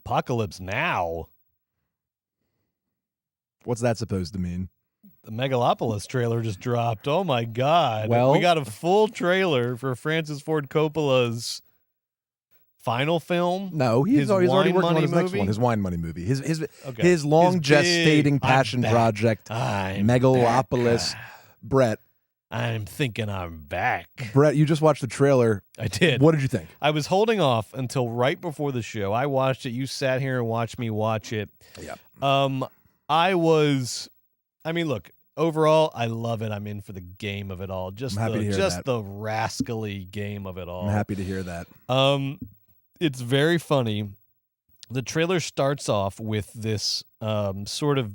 Apocalypse Now. What's that supposed to mean? The Megalopolis trailer just dropped. Oh my God. Well, we got a full trailer for Francis Ford Coppola's final film. No, he's already working on his next one, his wine money movie. His long gestating passion project, Megalopolis. Brett. I'm thinking I'm back. Brett, you just watched the trailer. I did. What did you think? I was holding off until right before the show. I watched it. You sat here and watched me watch it. Yeah. Look, overall, I love it. I'm in for the game of it all. Just the rascally game of it all. I'm happy to hear that. It's very funny. The trailer starts off with this sort of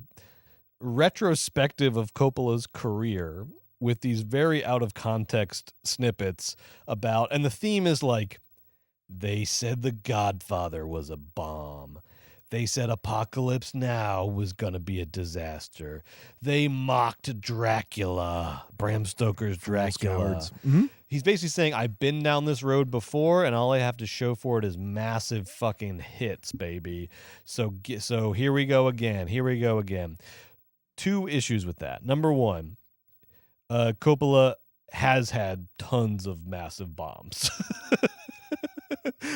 retrospective of Coppola's career with these very out of context snippets about, and the theme is like, they said The Godfather was a bomb. They said Apocalypse Now was going to be a disaster. They mocked Dracula, Bram Stoker's Dracula. Mm-hmm. He's basically saying, I've been down this road before, and all I have to show for it is massive fucking hits, baby. So here we go again. Here we go again. Two issues with that. Number one, Coppola has had tons of massive bombs.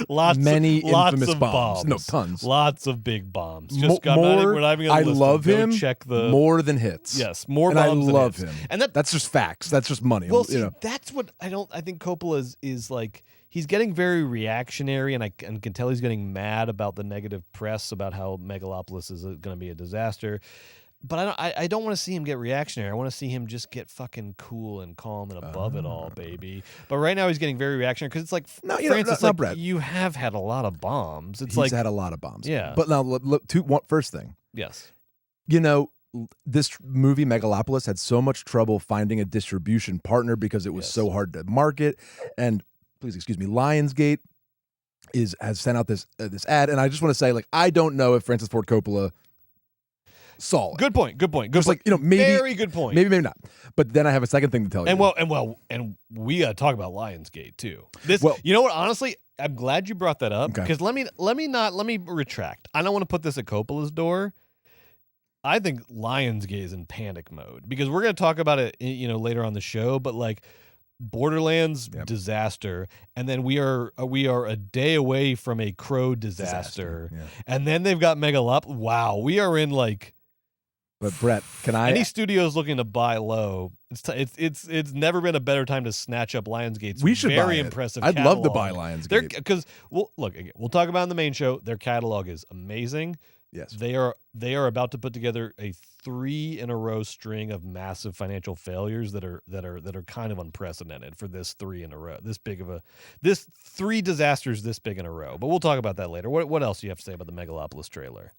lots of bombs. No, tons. Lots of big bombs. Just more. I love him. Check the more than hits. Yes, more and bombs. I love than him. And that's just facts. That's just money. Well, see, that's what I think Coppola is like. He's getting very reactionary, and I can tell he's getting mad about the negative press about how Megalopolis is going to be a disaster. But I don't want to see him get reactionary. I want to see him just get fucking cool and calm and above it all, baby. But right now he's getting very reactionary because it's like, Francis, you have had a lot of bombs. He's had a lot of bombs. Yeah. But now, first thing. Yes. This movie, Megalopolis, had so much trouble finding a distribution partner because it was so hard to market. And please excuse me, Lionsgate has sent out this ad. And I just want to say, I don't know if Francis Ford Coppola saw it. Good point. Maybe very good point. Maybe not. But then I have a second thing to tell you. And we got to talk about Lionsgate too. You know what? Honestly, I'm glad you brought that up because let me retract. I don't want to put this at Coppola's door. I think Lionsgate is in panic mode because we're going to talk about it, later on the show. But Borderlands disaster, and then we are a day away from a Crow disaster. Yeah. And then they've got Megalopolis. Wow, we are in But Brett, any studios looking to buy low? It's never been a better time to snatch up Lionsgate's very impressive I'd catalog. love to buy Lionsgate because we'll talk about it in the main show. Their catalog is amazing. Yes, they are about to put together a 3-in-a-row string of massive financial failures that are kind of unprecedented for this 3 in a row. This 3 disasters this big in a row. But we'll talk about that later. What else do you have to say about the Megalopolis trailer?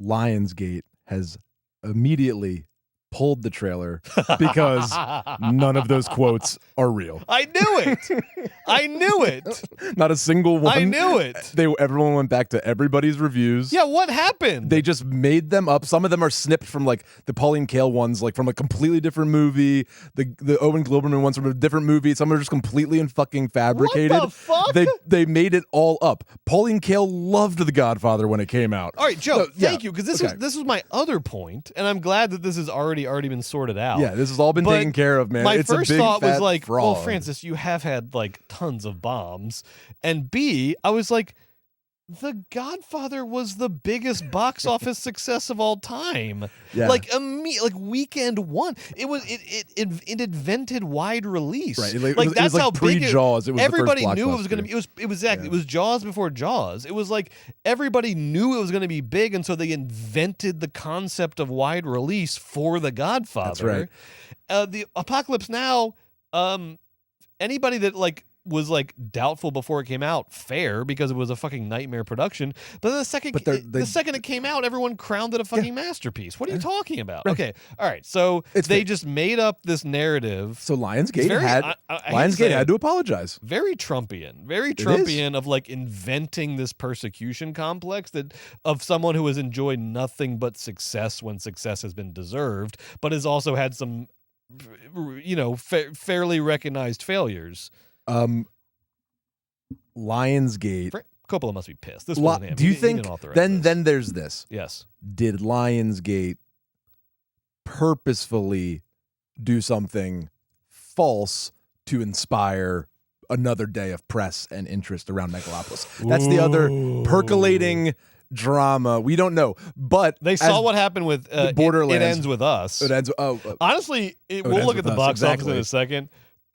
Lionsgate has immediately pulled the trailer because none of those quotes are real. I knew it. Not a single one. I knew it. Everyone went back to everybody's reviews. Yeah, what happened? They just made them up. Some of them are snipped from the Pauline Kael ones, from a completely different movie. The Owen Gilberman ones from a different movie. Some are just completely and fucking fabricated. What the fuck? They made it all up. Pauline Kael loved The Godfather when it came out. All right, Joe, thank you, because this was my other point, and I'm glad that this has already been sorted out. Yeah, this has all been taken care of, man. My it's first a big, thought was fraud. well, Francis, you have had tons of bombs, and B, I was like, The Godfather was the biggest box office success of all time. Yeah. Weekend one. It invented wide release. Right. That's how big pre-Jaws. It was everybody the first knew it was going to be. It was exactly. Yeah. It was Jaws before Jaws. It was everybody knew it was going to be big, and so they invented the concept of wide release for The Godfather. That's right. The Apocalypse Now. Anybody that was doubtful before it came out, fair, because it was a fucking nightmare production. But then the second it came out, everyone crowned it a fucking masterpiece. What are you talking about? Right. Okay, all right. So they just made up this narrative. So Lionsgate had to apologize. Very Trumpian of inventing this persecution complex of someone who has enjoyed nothing but success when success has been deserved, but has also had some, fairly recognized failures. Lionsgate Coppola must be pissed. This wasn't him. Do you He think didn't authorize then this. there's this? Yes. Did Lionsgate purposefully do something false to inspire another day of press and interest around Megalopolis? That's the other percolating drama. We don't know, but they saw what happened with Borderlands. It Ends With Us. It ends. Honestly, we'll Ends look at With the Us, box office exactly. in a second.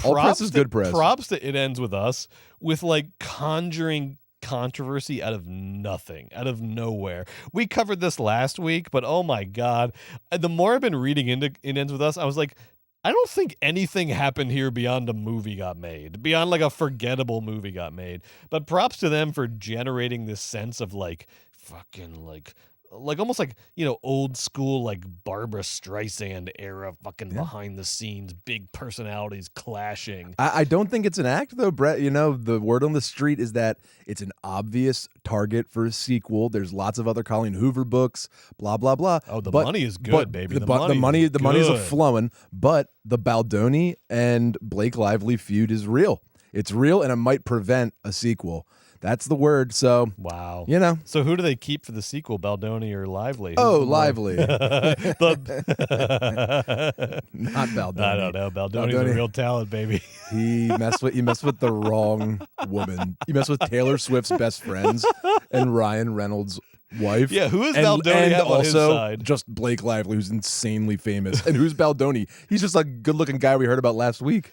All press is good press. Props to It Ends With Us with like conjuring controversy out of nothing, out of nowhere. We covered this last week, but oh my God, the more I've been reading into It Ends With Us, I was like, I don't think anything happened here beyond a movie got made, beyond like a forgettable movie got made. But props to them for generating this sense of like fucking like almost like, you know, old school like Barbara Streisand era fucking behind the scenes, big personalities clashing. I don't think it's an act though, Brett. You know, the word on the street is that it's an obvious target for a sequel. There's lots of other Colleen Hoover books, blah blah blah. Oh, the money is good, baby. The money's a flowing, but the Baldoni and Blake Lively feud is real. It's real, and it might prevent a sequel. That's the word. So wow, you know. So who do they keep for the sequel, Baldoni or Lively? Oh, Lively. Not Baldoni. I don't know. Baldoni's a real talent, baby. He messed with the wrong woman. He messed with Taylor Swift's best friends and Ryan Reynolds' wife. Yeah, who is Baldoni and have on his also side? just Blake Lively, who's insanely famous. And who's Baldoni? He's just a good-looking guy we heard about last week.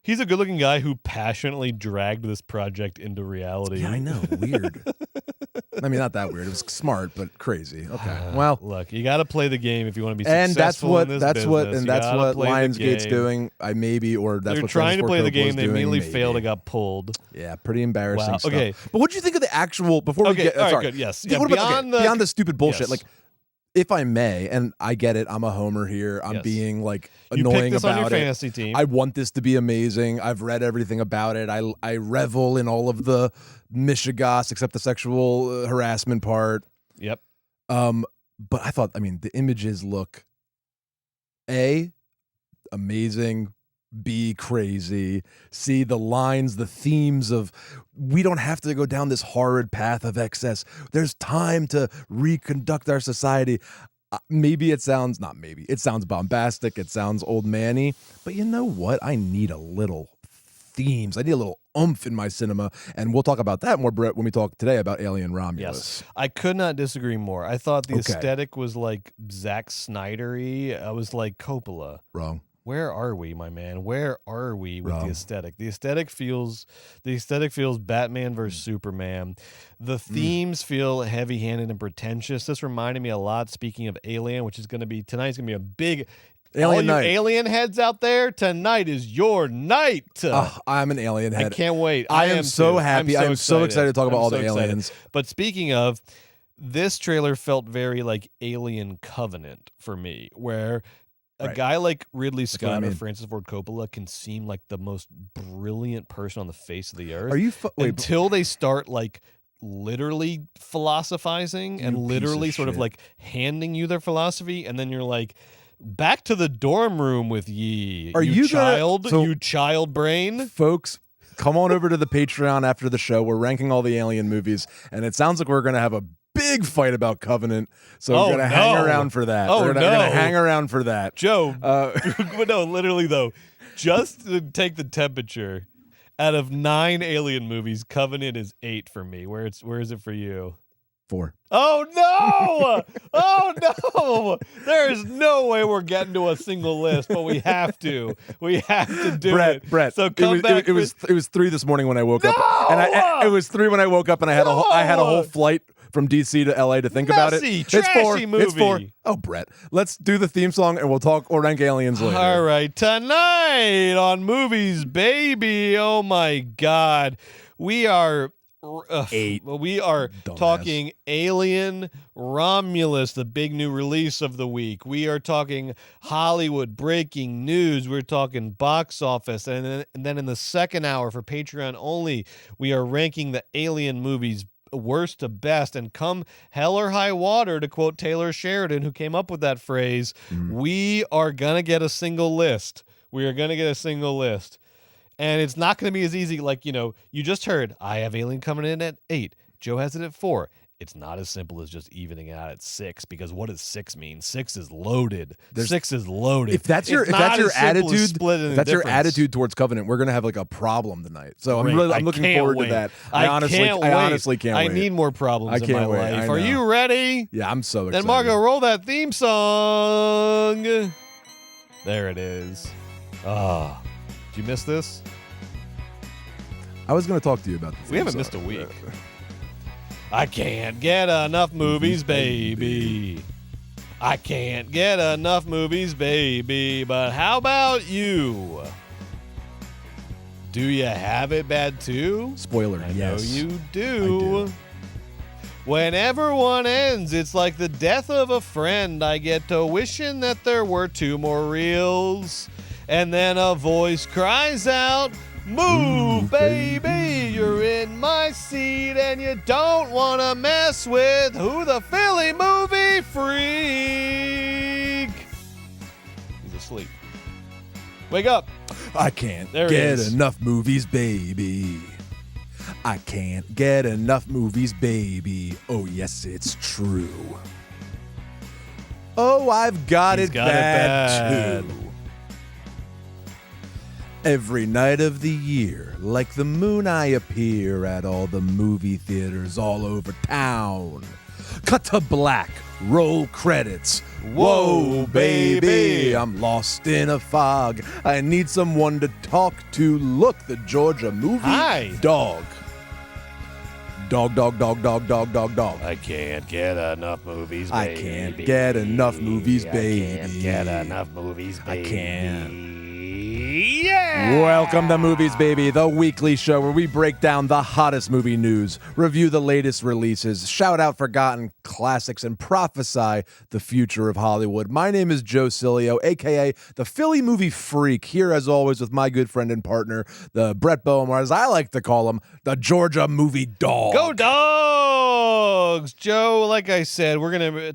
He's a good-looking guy who passionately dragged this project into reality. Yeah, I know. Weird. I mean, not that weird. It was smart, but crazy. Okay. Well, look, you got to play the game if you want to be and successful in this that's business. what play the Lionsgate's game. doing. They're what trying to play the game. They immediately immediately failed and got pulled. Yeah, pretty embarrassing Wow. stuff. Okay. But what do you think of the actual? Before we get, all right, sorry. good. Yes. What about, beyond the stupid bullshit, yes. like. If I may, and I get it, I'm a homer here. I'm being like annoying you picked this about on your it. fantasy team. I want this to be amazing. I've read everything about it. I revel in all of the mishigas except the sexual harassment part. Yep. But I thought, I mean, the images look amazing. B, crazy. C, the lines, the themes of we don't have to go down this horrid path of excess. There's time to reconduct our society. It sounds bombastic. It sounds old manny. But you know what? I need a little themes. I need a little oomph in my cinema. And we'll talk about that more, Brett, when we talk today about Alien Romulus. Yes. I could not disagree more. I thought the aesthetic was like Zack Snyder-y. I was like Coppola. Wrong. Where are we, my man? Where are we with the aesthetic? The aesthetic feels Batman versus Superman. The themes feel heavy-handed and pretentious. This reminded me a lot, speaking of Alien, which is going to be tonight's going to be a big Alien night. Alien heads out there, tonight is your night. I'm an Alien head. I can't wait. I am so happy. I'm so excited to talk about all the aliens. But speaking of, this trailer felt very like Alien Covenant for me, where a guy like Ridley Scott or Francis Ford Coppola can seem like the most brilliant person on the face of the earth. Until they start like literally philosophizing and literally sort of like handing you their philosophy, and then you're like, back to the dorm room with ye. You child brain. Folks, come on over to the Patreon after the show. We're ranking all the Alien movies, and it sounds like we're going to have a big fight about Covenant, so we're gonna hang around for that. We're gonna hang around for that, Joe. But no, literally though, just to take the temperature, out of 9 Alien movies, Covenant is 8 for me. Where is it for you? 4. Oh no! Oh no! There is no way we're getting to a single list, but we have to. We have to do it. Brett. So come back. It was 3 this morning when I woke up, and it was 3 when I woke up, and I had a whole flight from DC to LA to think about it. It's 4. Movie. It's 4. Oh, Brett, let's do the theme song and we'll rank aliens later. All right, tonight on Movies, baby. Oh my God, we are 8. We are Dumbass. talking Alien Romulus, the big new release of the week. We are talking Hollywood breaking news. We're talking box office. And then in the second hour for Patreon only, we are ranking the Alien movies worst to best. And come hell or high water, to quote Taylor Sheridan, who came up with that phrase, we are going to get a single list. We are going to get a single list. And it's not going to be as easy. Like, you just heard, I have Alien coming in at 8. Joe has it at 4. It's not as simple as just evening it out at 6, because what does 6 mean? 6 is loaded. 6 is loaded. If that's your attitude towards Covenant, we're gonna have like a problem tonight. So I'm looking forward to that. I honestly can't wait. I need more problems in my life. Are you ready? Yeah, I'm so excited. Then Margo, roll that theme song. There it is. Ah, did you miss this? I was gonna talk to you about this. We haven't missed a week. I can't get enough movies, baby. I can't get enough movies, baby. But how about you? Do you have it bad too? Spoiler, yes. I know you do. Whenever one ends, it's like the death of a friend. I get to wishing that there were 2 more reels. And then a voice cries out, "Move, baby, you're in my seat, and you don't want to mess with who the Philly movie freak." He's asleep. Wake up. I can't get enough movies, baby. I can't get enough movies, baby. Oh, yes, it's true. Oh, I've got it bad, too. Every night of the year, like the moon, I appear at all the movie theaters all over town. Cut to black, roll credits. Whoa, baby, I'm lost in a fog. I need someone to talk to. Look, the Georgia movie. Hi. Dog. Dog, dog, dog, dog, dog, dog, dog. I can't get enough movies, baby. I can't get enough movies, baby. I can't get enough movies, baby. I can't. Yeah! Welcome to Movies, Baby, the weekly show where we break down the hottest movie news, review the latest releases, shout out forgotten classics, and prophesy the future of Hollywood. My name is Joe Cilio, a.k.a. the Philly movie freak, here as always with my good friend and partner, the Brett Boehm, or as I like to call him, the Georgia movie dog. Go Dogs! Joe, like I said,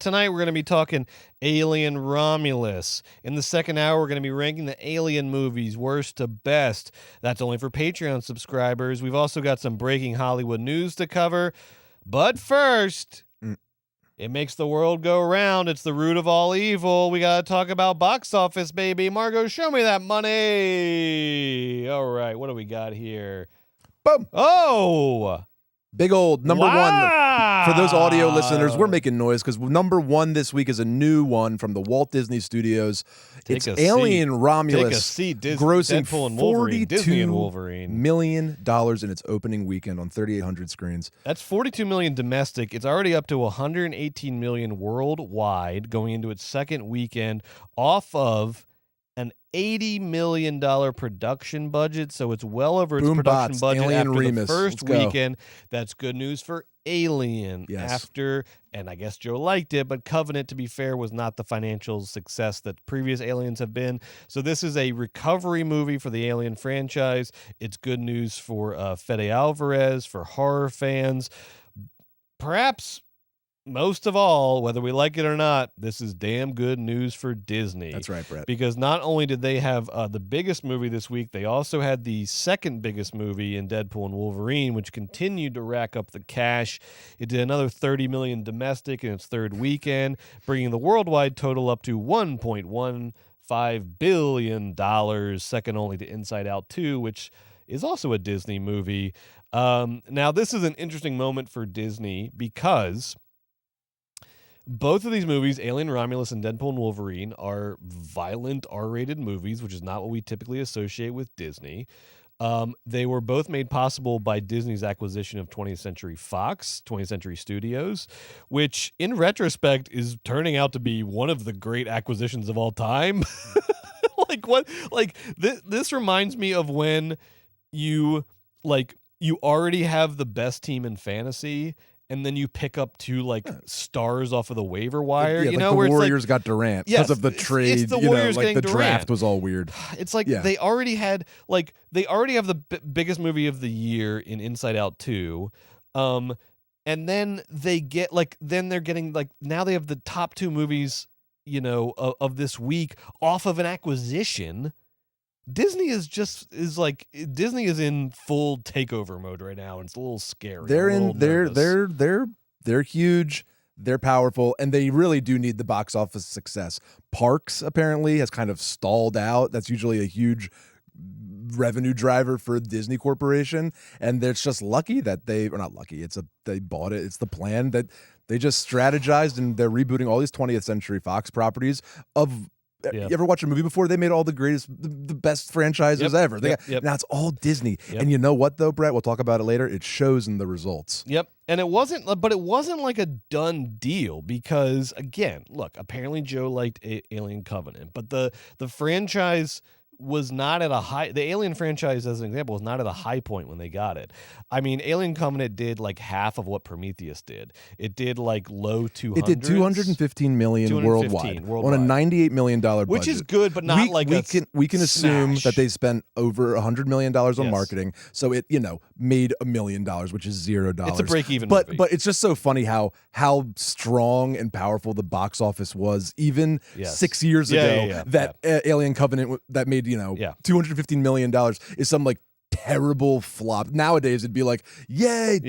tonight we're gonna be talking Alien Romulus. In the second hour, we're going to be ranking the Alien movies, worst to best. That's only for Patreon subscribers. We've also got some breaking Hollywood news to cover. But first, it makes the world go round. It's the root of all evil. We got to talk about box office, baby. Margo, show me that money. All right, what do we got here? Boom. Oh! Big old number one. For those audio listeners, we're making noise because number 1 this week is a new one from the Walt Disney Studios. It's Alien Romulus, grossing $42 million in its opening weekend on 3,800 screens. That's $42 million domestic. It's already up to $118 million worldwide going into its second weekend off of an $80 million production budget, so it's well over its production budget Alien after Remus. the first weekend. That's good news for Alien. Yes. After, and I guess Joe liked it, but Covenant, to be fair, was not the financial success that previous Aliens have been. So this is a recovery movie for the Alien franchise. It's good news for Fede Alvarez, for horror fans. Perhaps most of all, whether we like it or not, this is damn good news for Disney. That's right, Brett. Because not only did they have the biggest movie this week, they also had the second biggest movie in Deadpool and Wolverine, which continued to rack up the cash. It did another $30 million domestic in its third weekend, bringing the worldwide total up to $1.15 billion, second only to Inside Out 2, which is also a Disney movie. Now, this is an interesting moment for Disney because both of these movies, Alien Romulus and Deadpool and Wolverine, are violent R-rated movies, which is not what we typically associate with Disney. They were both made possible by Disney's acquisition of 20th Century Fox, 20th Century Studios, which in retrospect is turning out to be one of the great acquisitions of all time. This reminds me of when you already have the best team in fantasy, and then you pick up 2 stars off of the waiver wire. Yeah, the Warriors got Durant because of the trade. It's the Warriors getting the Durant. draft was all weird. It's they already had they already have the biggest movie of the year in Inside Out 2. And then they get then they're getting now they have the top 2 movies, of this week off of an acquisition Disney is Disney is in full takeover mode right now, and it's a little scary. They're huge. They're powerful, and they really do need the box office success. Parks apparently has kind of stalled out. That's usually a huge revenue driver for Disney Corporation, and they're just lucky that they bought it. It's the plan that they just strategized, and they're rebooting all these 20th Century Fox properties. You ever watch a movie before? They made all the best franchises ever. Now it's all Disney. And you know what though, Brett? We'll talk about it later. It shows in the results. Yep. And it wasn't like a done deal because, again, look, apparently Joe liked Alien Covenant, but the franchise was not at a high. The Alien franchise, as an example, was not at a high point when they got it. I mean, Alien Covenant did like half of what Prometheus did. It did like low 200s. It did 215 million worldwide on a $98 million budget, which is good, but not we can assume that they spent over $100 million on marketing, so it made $1 million, which is $0. It's a break-even movie. But it's just so funny how strong and powerful the box office was even 6 years ago. Alien Covenant that made $215 million is some like terrible flop. Nowadays it'd be like, yay.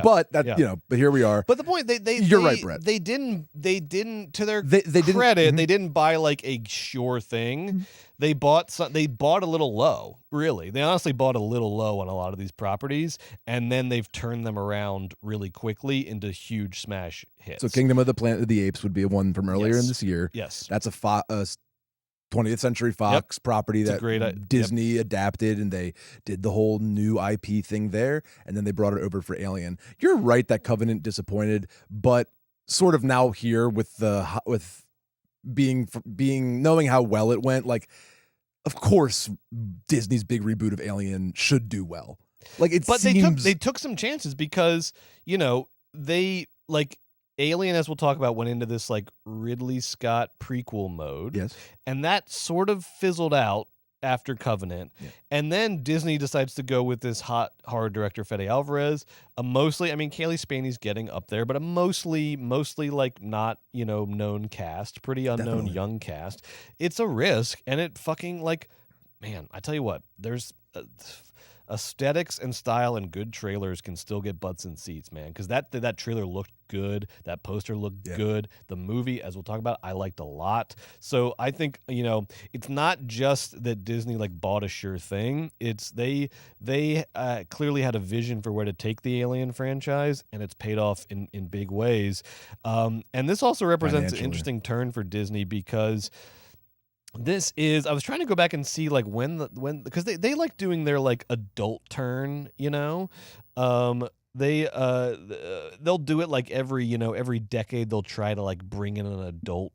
But that but here we are. But the point you're right, Brett. They didn't to their credit, they didn't buy like a sure thing. They bought a little low, really. They honestly bought a little low on a lot of these properties, and then they've turned them around really quickly into huge smash hits. So Kingdom of the Planet of the Apes would be one from earlier in this year. Yes. That's a 20th Century Fox property that Disney adapted, and they did the whole new IP thing there, and then they brought it over for Alien. You're right that Covenant disappointed, but sort of now here with knowing how well it went, like of course Disney's big reboot of Alien should do well. Like they took some chances because they like. Alien, as we'll talk about, went into this like Ridley Scott prequel mode. Yes. And that sort of fizzled out after Covenant. Yeah. And then Disney decides to go with this hot horror director, Fede Alvarez. Kaylee Spaney's getting up there, but a mostly like not, known cast, pretty unknown young cast. It's a risk, and it fucking like, man, I tell you what, there's aesthetics and style and good trailers can still get butts in seats, man, because that trailer looked good, that poster looked good, the movie, as we'll talk about, I liked a lot. So I think it's not just that Disney like bought a sure thing. It's they clearly had a vision for where to take the Alien franchise, and it's paid off in big ways. And this also represents an interesting turn for Disney because I was trying to go back and see like when because they like doing their like adult turn, they'll do it like every decade they'll try to like bring in an adult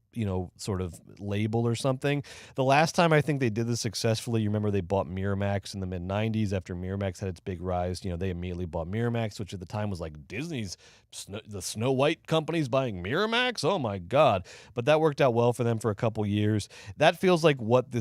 sort of label or something. The last time I think they did this successfully, you remember they bought Miramax in the mid-90s after Miramax had its big rise. They immediately bought Miramax, which at the time was like Disney's the Snow White company's buying Miramax. Oh my God. But that worked out well for them for a couple years. That feels like what the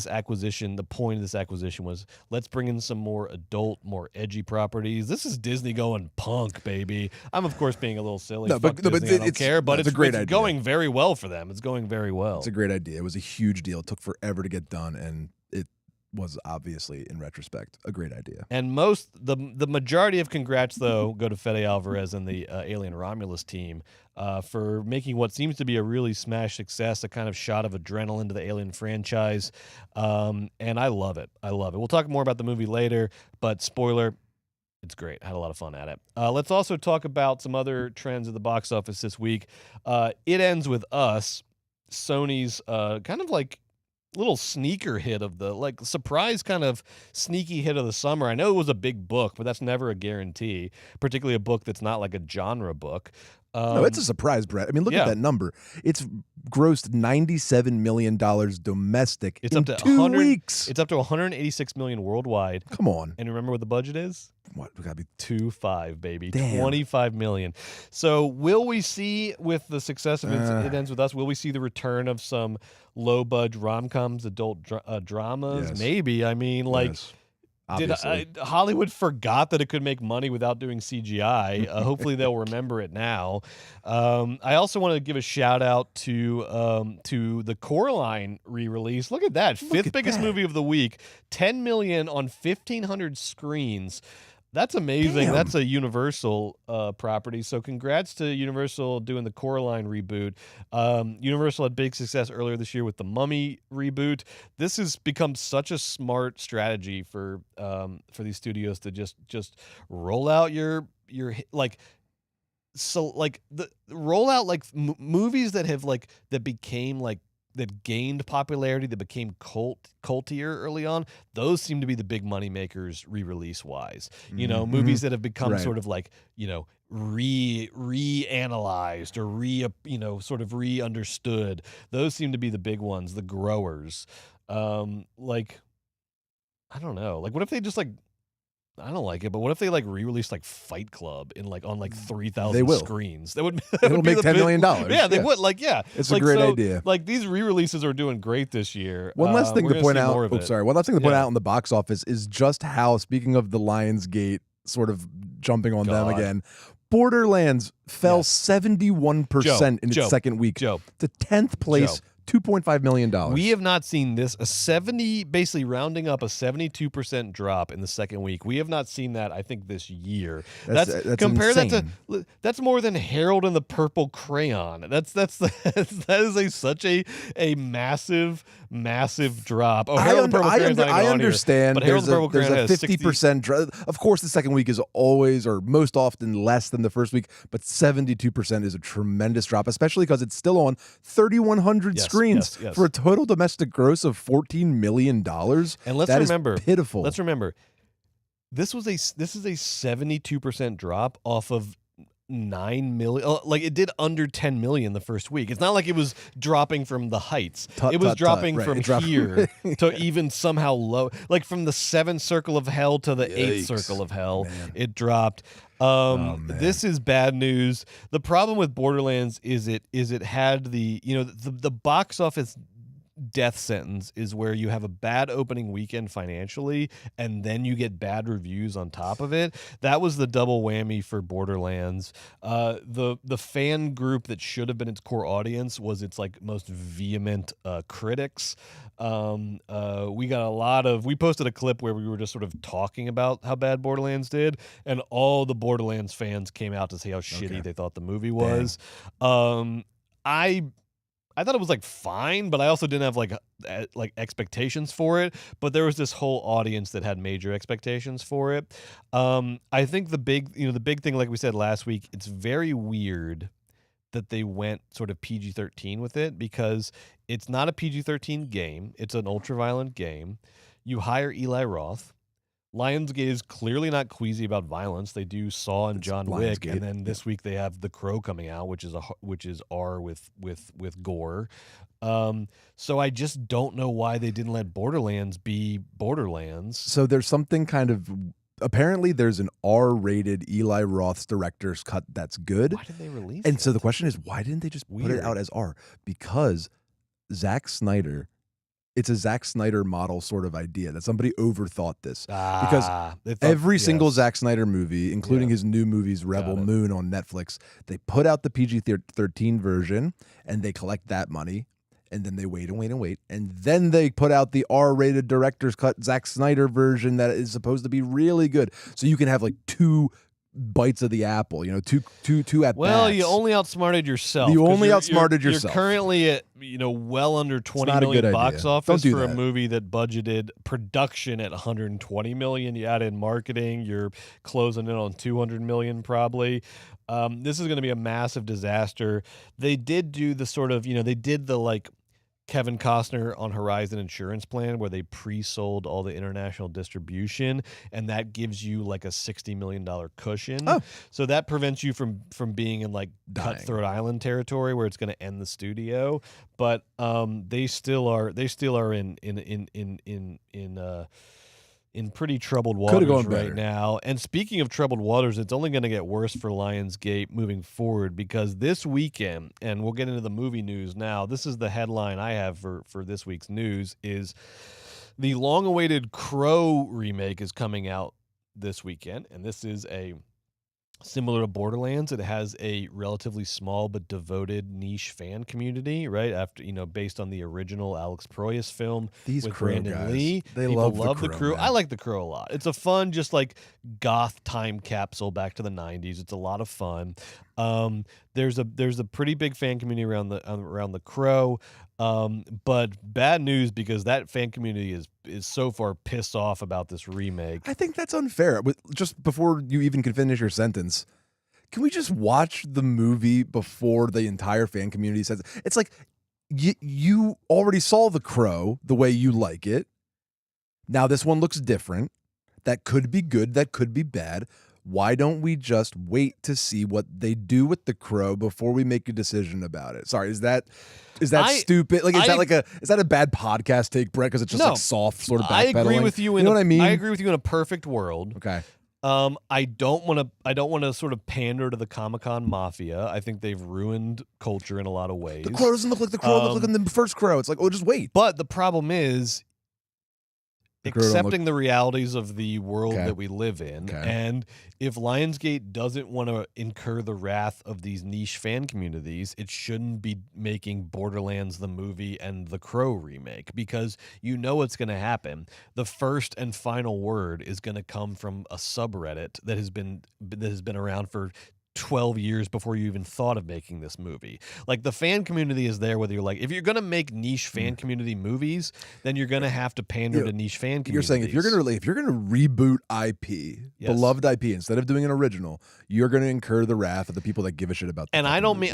point of this acquisition was. Let's bring in some more adult, more edgy properties. This is Disney going punk, baby. I'm of course being a little silly. I don't care, but it's a great idea. Going very well for them. It's going very well. It's a great idea. It was a huge deal. It took forever to get done, and it was obviously, in retrospect, a great idea. And the majority of congrats, though, go to Fede Alvarez and the Alien Romulus team for making what seems to be a really smash success, a kind of shot of adrenaline to the Alien franchise. And I love it. We'll talk more about the movie later, but spoiler, it's great. I had a lot of fun at it. Let's also talk about some other trends at the box office this week. It Ends With Us, Sony's kind of like little sneaker hit of the like surprise kind of sneaky hit of the summer. I know it was a big book, but that's never a guarantee, particularly a book that's not like a genre book. No, it's a surprise, Brett. I mean, look at that number. It's grossed $97 million domestic in 2 weeks. It's up to $186 million worldwide. Come on. And remember what the budget is? What? We gotta be 2.5, baby. Damn. $25 million. So will we see, with the success of It Ends With Us, will we see the return of some low-budge rom-coms, adult dramas? Yes. Maybe. I mean, like... Yes. obviously. Hollywood forgot that it could make money without doing CGI. Hopefully they'll remember it now. I also want to give a shout out to the Coraline re-release. Look at that, fifth biggest movie of the week, 10 million on 1,500 screens. That's amazing. Damn. That's a Universal property. So congrats to Universal doing the Coraline reboot. Universal had big success earlier this year with the Mummy reboot. This has become such a smart strategy for these studios to just roll out your like. So like the roll out like movies that have like that became like that gained popularity, that became cultier early on. Those seem to be the big money makers re-release wise. You know, movies that have become sort of like, you know, reanalyzed or sort of re-understood. Those seem to be the big ones, the growers. Like, I don't know. Like, what if they just like, I don't like it, but what if they like re-released like Fight Club in like on like 3,000 screens? That would it'll make $10 million. Yeah, they would. Like, yeah, it's like, a great idea. Like these re-releases are doing great this year. One last thing to point out. One last thing to point out in the box office is just how, speaking of the Lionsgate sort of jumping on them again, Borderlands fell 71% in its second week to 10th place. $2.5 million. We have not seen this, basically rounding up a 72% drop in the second week. We have not seen that, I think, this year. That's compare insane. that to, that's more than Harold and the Purple Crayon. That is such a massive drop. Oh, Harold and the Purple Crayon. I understand. But Harold and the Purple Crayon there's a 50% drop. Of course, the second week is always or most often less than the first week, but 72% is a tremendous drop, especially because it's still on 3,100 screens for a total domestic gross of $14 million. And let's remember, pitiful. Let's remember, this is a 72% drop off of 9 million. Like, it did under 10 million the first week. It's not like it was dropping from the heights. It was dropping from here to even somehow low, like from the 7th circle of hell to the 8th circle of hell. Man. It dropped. This is bad news. The problem with Borderlands is it had the box office death sentence is where you have a bad opening weekend financially and then you get bad reviews on top of it. That was the double whammy for Borderlands. The fan group that should have been its core audience was its like most vehement critics. We posted a clip where we were just sort of talking about how bad Borderlands did, and all the Borderlands fans came out to say how shitty they thought the movie was. I thought it was like fine, but I also didn't have like expectations for it. But there was this whole audience that had major expectations for it. I think the big thing, like we said last week, it's very weird that they went sort of PG-13 with it, because it's not a PG-13 game. It's an ultra-violent game. You hire Eli Roth. Lionsgate is clearly not queasy about violence. They do Saw and John Wick, and then this week they have The Crow coming out, which is R with gore. So I just don't know why they didn't let Borderlands be Borderlands. So there's something kind of, apparently there's an R-rated Eli Roth's director's cut that's good. Why did they release it? So the question is, why didn't they just put it out as R? Because Zack Snyder. It's a Zack Snyder model sort of idea that somebody overthought this, because every single Zack Snyder movie, including his new movies, Rebel Moon on Netflix, they put out the PG-13 version and they collect that money, and then they wait, and then they put out the R-rated director's cut Zack Snyder version that is supposed to be really good. So you can have like two bites of the apple, two at well, bats. you only outsmarted yourself. You're currently at well under 20 million box office for a movie that budgeted production at 120 million. You add in marketing, you're closing in on 200 million probably. This is going to be a massive disaster. They did do the sort of, they did the like Kevin Costner on Horizon Insurance Plan, where they pre-sold all the international distribution, and that gives you like a $60 million cushion. So that prevents you from being in like Cutthroat Island territory where it's going to end the studio. But they still are in pretty troubled waters right now. And speaking of troubled waters, it's only going to get worse for Lionsgate moving forward, because this weekend, and we'll get into the movie news now, this is the headline I have for this week's news, is The long-awaited Crow remake is coming out this weekend, and this is similar to Borderlands. It has a relatively small but devoted niche fan community, right? After based on the original Alex Proyas film These with Crow Brandon guys, Lee. they People love the Crow. I like the Crow a lot. It's a fun, just like goth time capsule back to the 90s. It's a lot of fun. There's a pretty big fan community around the Crow. But bad news, because that fan community is so far pissed off about this remake. I think that's unfair. But just before you even can finish your sentence, can we just watch the movie before the entire fan community says it? It's like you already saw The Crow the way you like it. Now this one looks different. That could be good. That could be bad. Why don't we just wait to see what they do with The Crow before we make a decision about it? Sorry, is that stupid? Like, is that a bad podcast take, Brett? Because it's just like soft sort of backpedaling. I agree with you. You know what I mean? I agree with you in a perfect world. Okay. I don't want to sort of pander to the Comic-Con mafia. I think they've ruined culture in a lot of ways. The Crow doesn't look like the Crow looked like in the first Crow. It's like, oh, just wait. But the problem is accepting the realities of the world that we live in. Okay. And if Lionsgate doesn't want to incur the wrath of these niche fan communities, it shouldn't be making Borderlands the movie and the Crow remake, because you know what's going to happen. The first and final word is going to come from a subreddit that has been around for 12 years before you even thought of making this movie. Like, the fan community is there, whether you're like, if you're going to make niche fan community movies, then you're going to have to pander to niche fan communities. You're saying if you're going to reboot IP, beloved IP, instead of doing an original, you're going to incur the wrath of the people that give a shit about that. And I don't mean,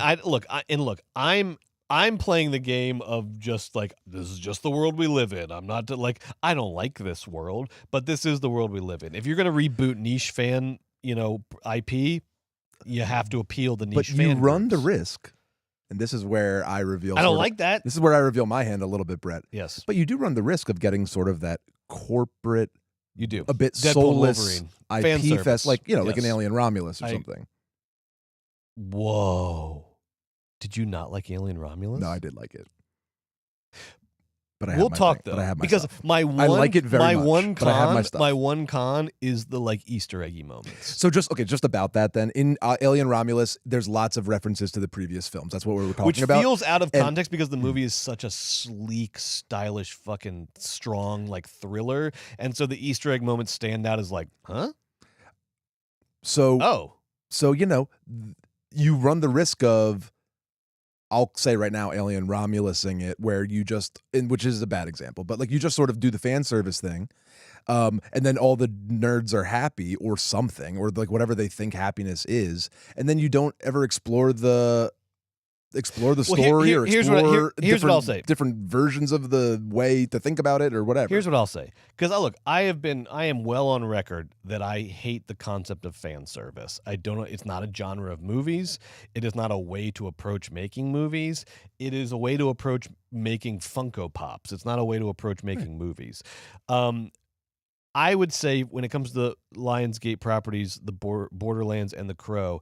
I'm playing the game of just like, this is just the world we live in. I'm not like, I don't like this world, but this is the world we live in. If you're going to reboot niche fan, IP, you have to appeal the niche fan. But you run the risk, and this is where I reveal. I don't like that. This is where I reveal my hand a little bit, Brett. Yes, but you do run the risk of getting sort of that corporate, you do a bit Deadpool, soulless Wolverine, IP fest, like like an Alien Romulus or something. Whoa! Did you not like Alien Romulus? No, I did like it. But we'll talk though, but I have my because stuff. I like it very much. My one con is the like Easter eggy moments. So just about that then, in Alien Romulus, there's lots of references to the previous films. That's what we were talking about. Which feels out of context because the movie is such a sleek, stylish, fucking strong like thriller, and so the Easter egg moments stand out as like, huh? So you run the risk of, I'll say right now, Alien Romulusing it, where you just, which is a bad example, but like you just sort of do the fan service thing, and then all the nerds are happy or something, or like whatever they think happiness is, and then you don't ever explore the story or explore here's what I'll say. Different versions of the way to think about it or whatever. Here's what I'll say. Because I am well on record that I hate the concept of fan service. I don't know. It's not a genre of movies. It is not a way to approach making movies. It is a way to approach making Funko Pops. It's not a way to approach making movies. I would say when it comes to the Lionsgate properties, the Borderlands and the Crow,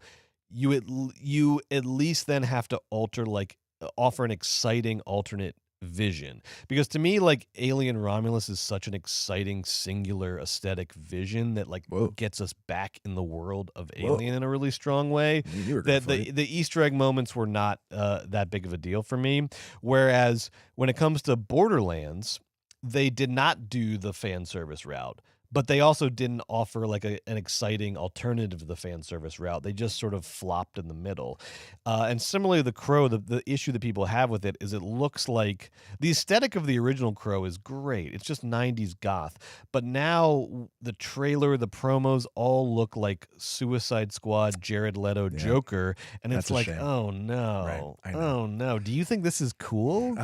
you at least then have to offer an exciting alternate vision, because to me, like, Alien Romulus is such an exciting singular aesthetic vision that gets us back in the world of Alien in a really strong way. That the Easter egg moments were not that big of a deal for me, whereas when it comes to Borderlands, they did not do the fan service route, but they also didn't offer like an exciting alternative to the fan service route. They just sort of flopped in the middle. And similarly, the Crow, the issue that people have with it is it looks like the aesthetic of the original Crow is great. It's just 90s goth. But now the trailer, the promos all look like Suicide Squad, Jared Leto, Joker. And it's like, oh no. Right. Oh no. Do you think this is cool?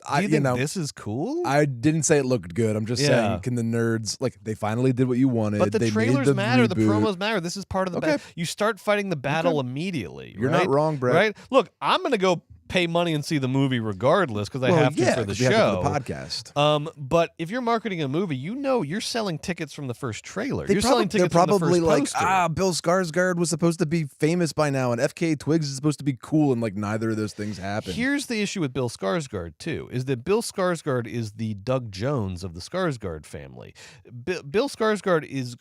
Do you think this is cool? I didn't say it looked good. I'm just saying, can the nerds, like, they finally did what you wanted. But the trailers matter. Reboot. The promos matter. This is part of the battle. You start fighting the battle immediately. You're not wrong, Brett. Right? Look, I'm going to go pay money and see the movie regardless because I have to for the show. For the podcast. But if you're marketing a movie, you're selling tickets from the first trailer. They're selling tickets from the probably first poster. Bill Skarsgård was supposed to be famous by now, and FK Twigs is supposed to be cool, and like neither of those things happen. Here's the issue with Bill Skarsgård too: is that Bill Skarsgård is the Doug Jones of the Skarsgård family. Bill Skarsgård is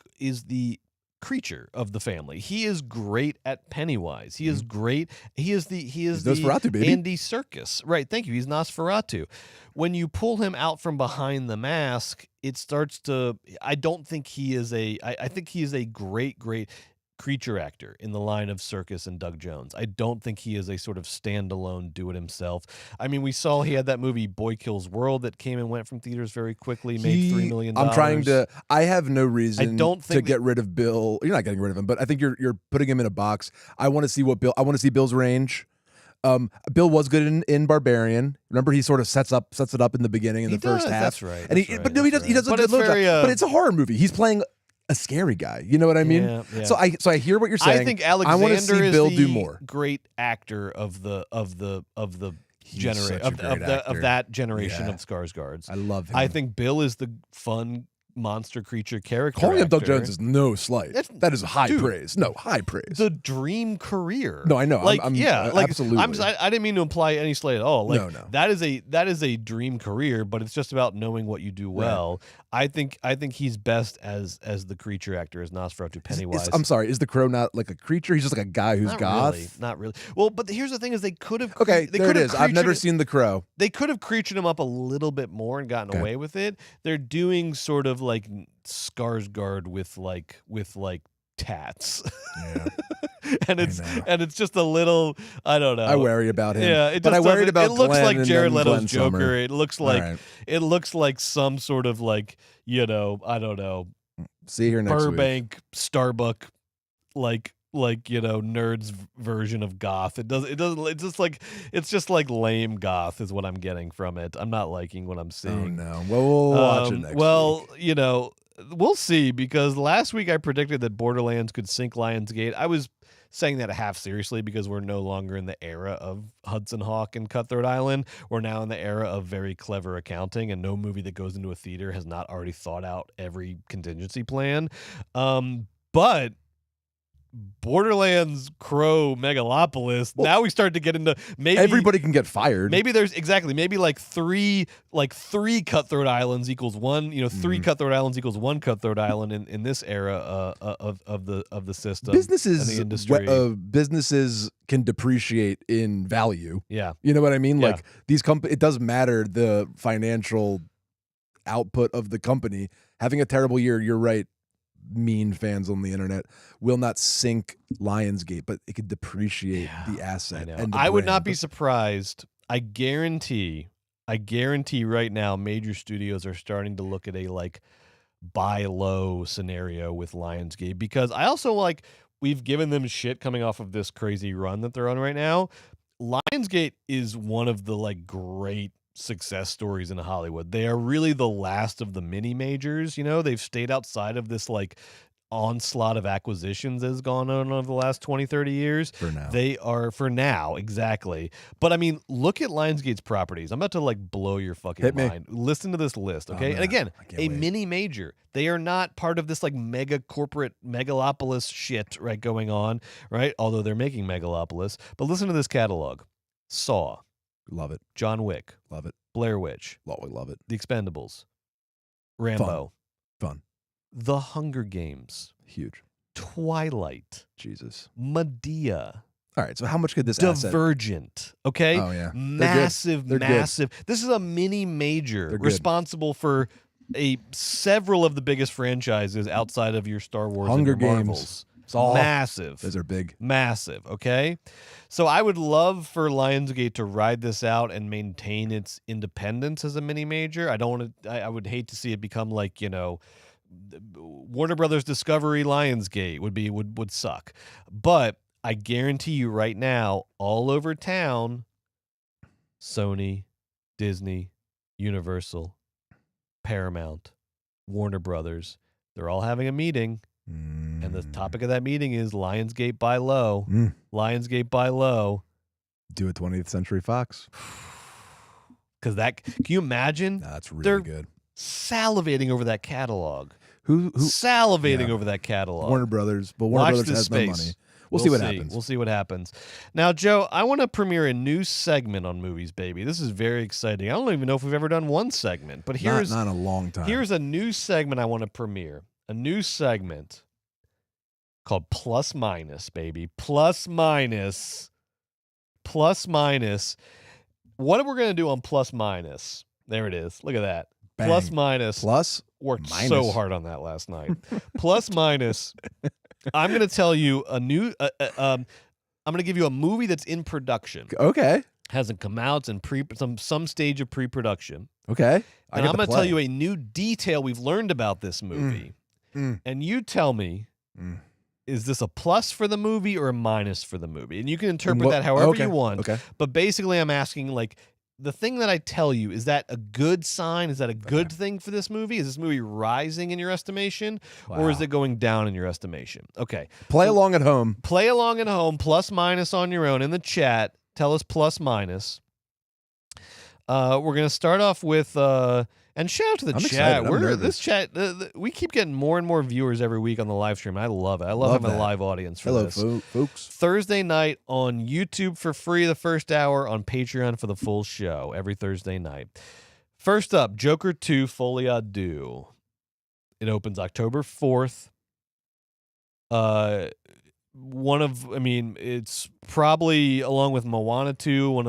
the creature of the family. He is great at Pennywise. He is great. He's the Nosferatu, baby. Andy Serkis. Right, thank you. He's Nosferatu. When you pull him out from behind the mask, it starts to I think he is a great creature actor in the line of Serkis and Doug Jones. I don't think he is a sort of standalone do-it-himself. I mean, we saw he had that movie Boy Kills World that came and went from theaters very quickly, made $3 million. I have no reason to get rid of Bill. You're not getting rid of him, but I think you're putting him in a box. I want to see Bill's range. Bill was good in Barbarian. Remember, he sort of sets it up in the beginning in the first half. That's right. And he does a good job. But it's a horror movie. He's playing a scary guy. You know what I mean? Yeah. So I hear what you're saying. I think Alexander I want to see Bill is do more. Great actor of that generation of Skarsgårds. I love him. I think Bill is the fun monster creature character. Calling him Doug actor. Jones is no slight. That is high praise. No, high praise. The dream career. No, I know. Absolutely. I didn't mean to imply any slight at all. Like, no. That is a dream career, but it's just about knowing what you do well. Right. I think he's best as the creature actor, as Nosferatu Pennywise. I'm sorry, is the Crow not like a creature? He's just like a guy who's goth? Not really. Well, but here's the thing: is they could have. Okay, there it is. I've never seen the Crow. They could have creatured him up a little bit more and gotten away with it. They're doing sort of like Skarsgård with tats. Yeah. and it's just a little, I don't know. I worry about him. Yeah, but I worried about it looks Glenn like Jared Leto's Glenn Joker. Summer. It looks like some sort of like, I don't know. See you here next Burbank Starbuck nerds version of goth. It's just like lame goth is what I'm getting from it. I'm not liking what I'm seeing. Oh no. Well, we'll watch it next week. We'll see, because last week I predicted that Borderlands could sink Lionsgate. I was saying that half seriously because we're no longer in the era of Hudson Hawk and Cutthroat Island. We're now in the era of very clever accounting, and no movie that goes into a theater has not already thought out every contingency plan. But Borderlands, Crow, Megalopolis. Well, now we start to get into maybe everybody can get fired. Maybe there's like three Cutthroat Islands equals one. Three Cutthroat Islands equals one Cutthroat Island in this era of the system. Businesses, and the industry. Businesses can depreciate in value. Yeah, you know what I mean. Yeah. Like these companies, it doesn't matter the financial output of the company. Having a terrible year, you're right. Mean fans on the internet will not sink Lionsgate, but it could depreciate the asset. I would not be surprised. I guarantee right now major studios are starting to look at a like buy low scenario with Lionsgate, because I also we've given them shit coming off of this crazy run that they're on right now. Lionsgate is one of the great success stories in Hollywood. They are really the last of the mini majors. They've stayed outside of this onslaught of acquisitions that has gone on over the last 20-30 years. For now, exactly. But I mean, look at Lionsgate's properties. I'm about to blow your fucking mind. Listen to this list, okay? And again, mini major. They are not part of this mega corporate Megalopolis shit going on, right? Although they're making Megalopolis. But listen to this catalog. Saw. Love it. John Wick. Love it. Blair Witch. Love it. The Expendables. Rambo. Fun. The Hunger Games. Huge. Twilight. Jesus. Medea. All right, so how much could this Divergent. Okay? Oh, yeah. Massive. They're Good. This is a mini major responsible for several of the biggest franchises outside of your Star Wars Hunger and your Games. Marvels. Saw. Massive. Those are big. Massive, okay? So I would love for Lionsgate to ride this out and maintain its independence as a mini major. I would hate to see it become Warner Brothers Discovery Lionsgate would suck. But I guarantee you right now, all over town, Sony, Disney, Universal, Paramount, Warner Brothers, they're all having a meeting. And the topic of that meeting is Lionsgate buy low. Lionsgate buy low. Do a 20th Century Fox. Because can you imagine? That's really They're good. Salivating over that catalog. Who Salivating over that catalog. Warner Brothers, but Warner Brothers has no money. We'll see what happens. We'll see what happens. Now, Joe, I want to premiere a new segment on Movies, Baby. This is very exciting. I don't even know if we've ever done one segment, but here's not in a long time. Here's a new segment I want to premiere. A new segment called Plus Minus, baby. Plus Minus. Plus Minus. What we're going to do on Plus Minus? There it is. Look at that. Bang. Plus Minus. Plus worked minus. So hard on that last night. Plus Minus. I'm going to tell you a new. I'm going to give you a movie that's in production. Okay. Hasn't come out. It's in some stage of pre-production. Okay. And I'm going to tell you a new detail we've learned about this movie. And you tell me, is this a plus for the movie or a minus for the movie? And you can interpret that however you want. Okay. But basically, I'm asking, like, the thing that I tell you, is that a good sign? Is that a good thing for this movie? Is this movie rising in your estimation? Wow. Or is it going down in your estimation? Okay. Play along at home. Play along at home, plus minus on your own in the chat. Tell us plus minus. We're going to start off with... and shout out to the chat. This chat, we keep getting more and more viewers every week on the live stream. I love it. I love having a live audience for this. Hello, folks. Thursday night on YouTube for free the first hour, on Patreon for the full show every Thursday night. First up, Joker 2 Folie à Deux. It opens October 4th. It's probably, along with Moana 2, one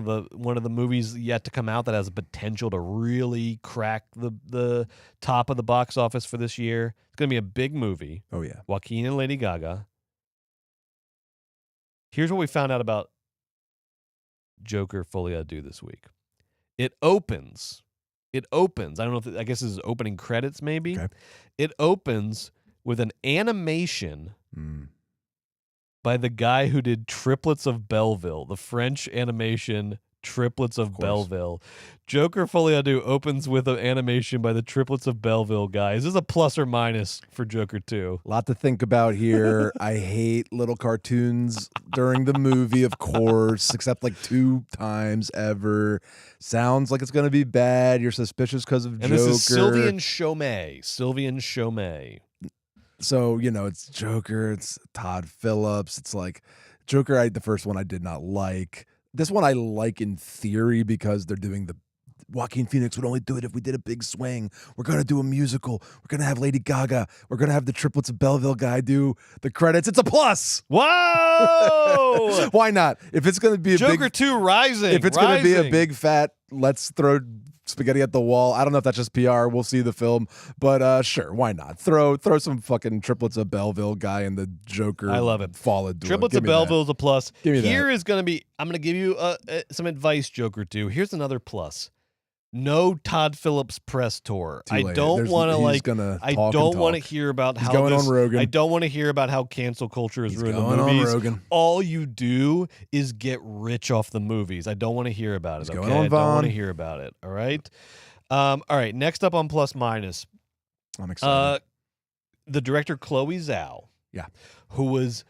of the movies yet to come out that has a potential to really crack the top of the box office for this year. It's going to be a big movie. Oh, yeah. Joaquin and Lady Gaga. Here's what we found out about Joker Folie à Deux this week. It opens. I don't know I guess this is opening credits, maybe. Okay. It opens with an animation by the guy who did Triplets of Belleville, the French animation Triplets of Belleville. Joker Folie à Deux opens with an animation by the Triplets of Belleville guy. Is this a plus or minus for Joker 2? A lot to think about here. I hate little cartoons during the movie, of course, except like 2 times ever. Sounds like it's going to be bad. You're suspicious because of Joker. And this is Sylvain Chomet. So, it's Joker, it's Todd Phillips. It's like Joker, the first one I did not like. This one I like in theory because they're doing the Joaquin Phoenix would only do it if we did a big swing. We're going to do a musical. We're going to have Lady Gaga. We're going to have the Triplets of Belleville guy do the credits. It's a plus. Whoa! Why not? If it's going to be a Joker 2 rising. If it's going to be a big fat, let's throw spaghetti at the wall. I don't know if that's just PR. We'll see the film, but sure, why not? Throw some fucking Triplets of Belleville guy in the Joker. I love it. Triplets of Belleville is a plus. Give me Here that. is going to be. I'm going to give you some advice, Joker 2. Here's another plus. No Todd Phillips press tour. I don't want to I don't want to hear about how going on Rogan. I don't want to hear about how cancel culture is ruining the movies. On Rogan. All you do is get rich off the movies. I don't want to hear about it. He's okay, going on I don't want to Vaughn. hear about it. All right. All right. Next up on plus minus. I'm excited. The director Chloe Zhao. Yeah. Who was,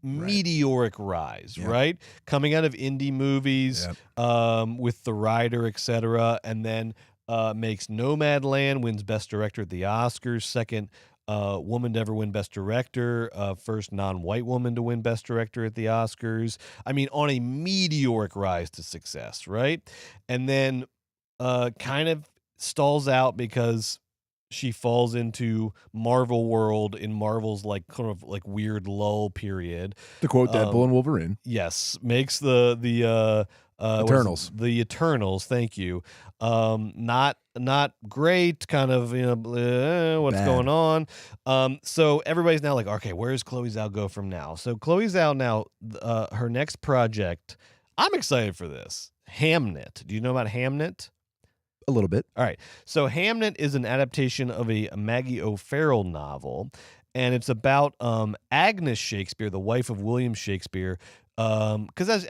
meteoric rise, right? Coming out of indie movies, with The Rider, etc., and then makes Nomadland, wins Best Director at the Oscars, second woman to ever win Best Director, first non-white woman to win Best Director at the Oscars. On a meteoric rise to success, right? And then kind of stalls out because she falls into Marvel world in Marvel's kind of weird lull period. To quote Deadpool and Wolverine. Yes, makes the Eternals. The Eternals, thank you. Not great, kind of, what's Bad. going on. So everybody's now like, okay, where does Chloe Zhao go from now? So Chloe Zhao now, her next project, I'm excited for this. Hamnet. Do you know about Hamnet? A little bit. All right. So Hamnet is an adaptation of a Maggie O'Farrell novel, and it's about Agnes Shakespeare, the wife of William Shakespeare. Because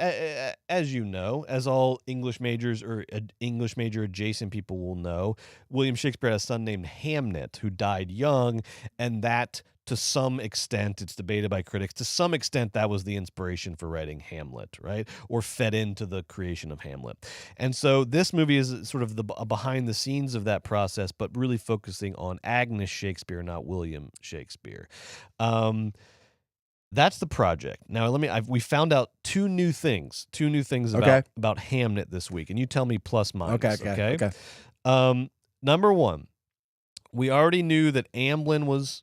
as you know, as all English majors or English major adjacent people will know, William Shakespeare had a son named Hamnet who died young, and that to some extent, it's debated by critics, to some extent that was the inspiration for writing Hamlet, right? Or fed into the creation of Hamlet. And so this movie is sort of the behind the scenes of that process, but really focusing on Agnes Shakespeare, not William Shakespeare. That's the project. Now, we found out two new things about Hamnet this week, and you tell me plus minus. Okay. Number one, we already knew that Amblin was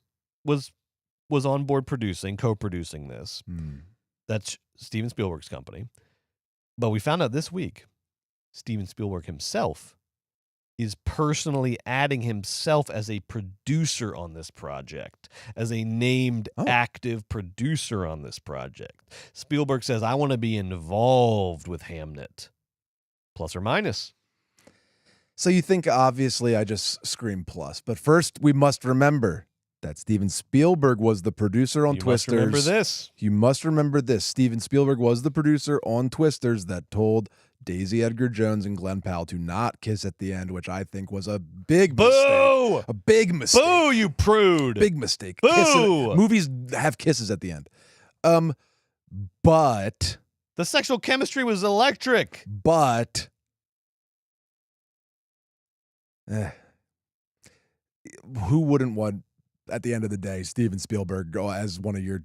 on board co-producing this. That's Steven Spielberg's company. But we found out this week, Steven Spielberg himself is personally adding himself as a producer on this project, as a named active producer on this project. Spielberg says, I want to be involved with Hamnet. Plus or minus? So you think, obviously, I just screamed plus. But first, we must remember that Steven Spielberg was the producer on Twisters. You must remember this. You must remember this. Steven Spielberg was the producer on Twisters that told Daisy Edgar-Jones and Glenn Powell to not kiss at the end, which I think was a big mistake. A big mistake. Boo, you prude. Big mistake. Boo. Movies have kisses at the end. But the sexual chemistry was electric. But who wouldn't want, at the end of the day, Steven Spielberg as one of your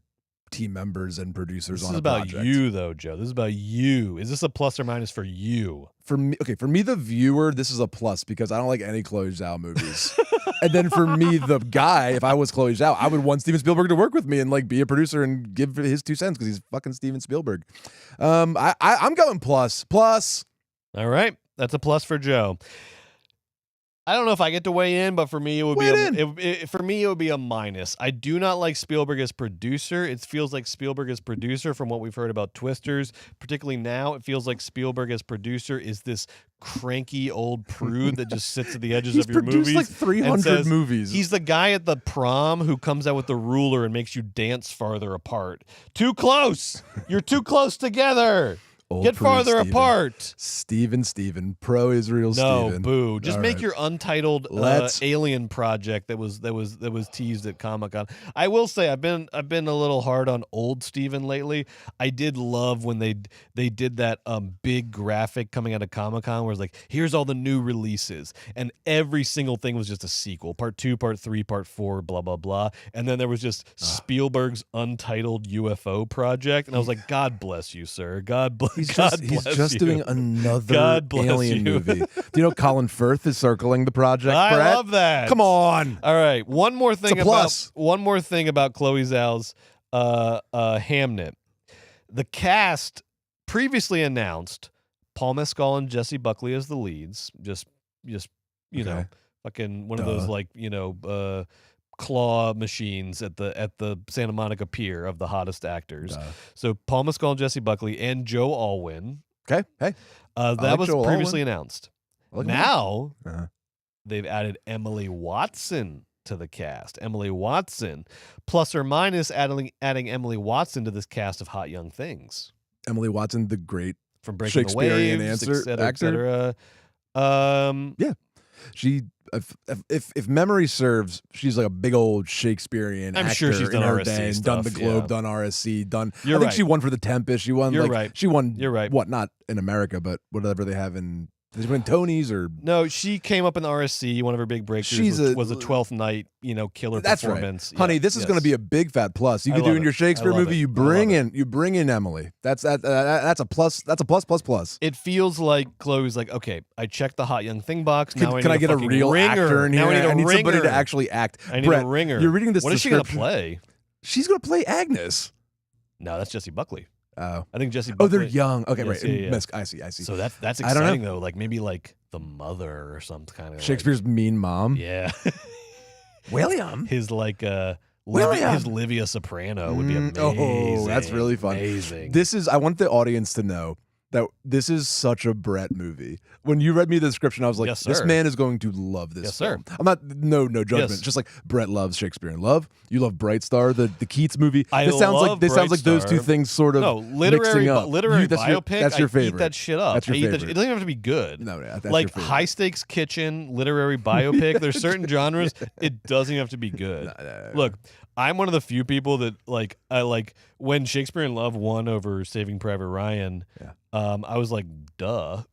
team members and producers on a project? This is about you, though, Joe. This is about you. Is this a plus or minus for you? For me, the viewer, this is a plus because I don't like any Chloe Zhao movies. And then for me, the guy, if I was Chloe Zhao, I would want Steven Spielberg to work with me and like be a producer and give his 2 cents because he's fucking Steven Spielberg. I'm going plus. All right, that's a plus for Joe. I don't know if I get to weigh in, but for me it would be a minus. I do not like Spielberg as producer. It feels like Spielberg as producer, from what we've heard about Twisters, particularly now, it feels like Spielberg as producer is this cranky old prude that just sits at the edges of your movies. He's produced like 300 movies. He's the guy at the prom who comes out with the ruler and makes you dance farther apart. Too close. You're too close together. Get farther apart. Steven, pro-Israel Steven. No, boo. Just make your untitled alien project that was teased at Comic-Con. I will say I've been a little hard on old Steven lately. I did love when they did that big graphic coming out of Comic-Con where it's like, here's all the new releases, and every single thing was just a sequel. Part 2, Part 3, Part 4, blah blah blah. And then there was just Spielberg's untitled UFO project, and I was like, God bless you, sir. God bless. He's just doing another alien movie. Do you know Colin Firth is circling the project? I Brett? love that. Come on. All right. One more thing about Chloe Zhao's Hamnet. The cast previously announced Paul Mescal and Jessie Buckley as the leads. Just you know, fucking one of those claw machines at the Santa Monica Pier of the hottest actors. So Paul Mescal and Jessie Buckley and Joe Alwyn. Okay, hey, that was previously announced. Now they've added Emily Watson to the cast. Emily Watson, plus or minus adding Emily Watson to this cast of hot young things. Emily Watson, the great from Breaking the Waves, et cetera. Yeah. She, if memory serves, she's like a big old Shakespearean actor. I'm sure she's done RSC day, stuff, done the Globe, done RSC, done. You're I think right. she won for The Tempest. She won. You're right. She won. You're right. What? Not in America, but whatever they have in. Did she win Tonys or no? She came up in the RSC. One of her big breakthroughs was a 12th Night, killer that's performance. Right. Honey, this is going to be a big fat plus. You can do in your Shakespeare movie. You bring in Emily. That's a plus. That's a plus. It feels like Chloe's like, okay, I checked the hot young thing box. Now can I get a real actor in here? I need somebody to actually act. I need a ringer. You're reading this. What is she going to play? She's going to play Agnes. No, that's Jessie Buckley. Oh, I think Jessie Buckley. Oh, they're young. Okay, yes, right. Yeah. I see. So that's exciting though. Like maybe like the mother or some kind of Shakespeare's mean mom. Yeah. William. His William. His Livia Soprano would be amazing. Oh, that's really fun. Amazing. I want the audience to know that this is such a Brett movie. When you read me the description, I was like, Yes, this sir. man is going to love this Yes, film. sir. I'm not, no judgment. Yes. Just like Brett loves Shakespeare in Love. You love Bright Star, the Keats movie. I This sounds love like Bright those two Star. things sort of No, literary mixing up. biopic. That's your I favorite. eat that shit up. That's your I eat that favorite. it doesn't even have to be good. No, that's like your favorite. high stakes kitchen, literary biopic. There's certain genres. It doesn't even have to be good. No. Look, I'm one of the few people that I like when Shakespeare in Love won over Saving Private Ryan. Yeah. I was like, duh.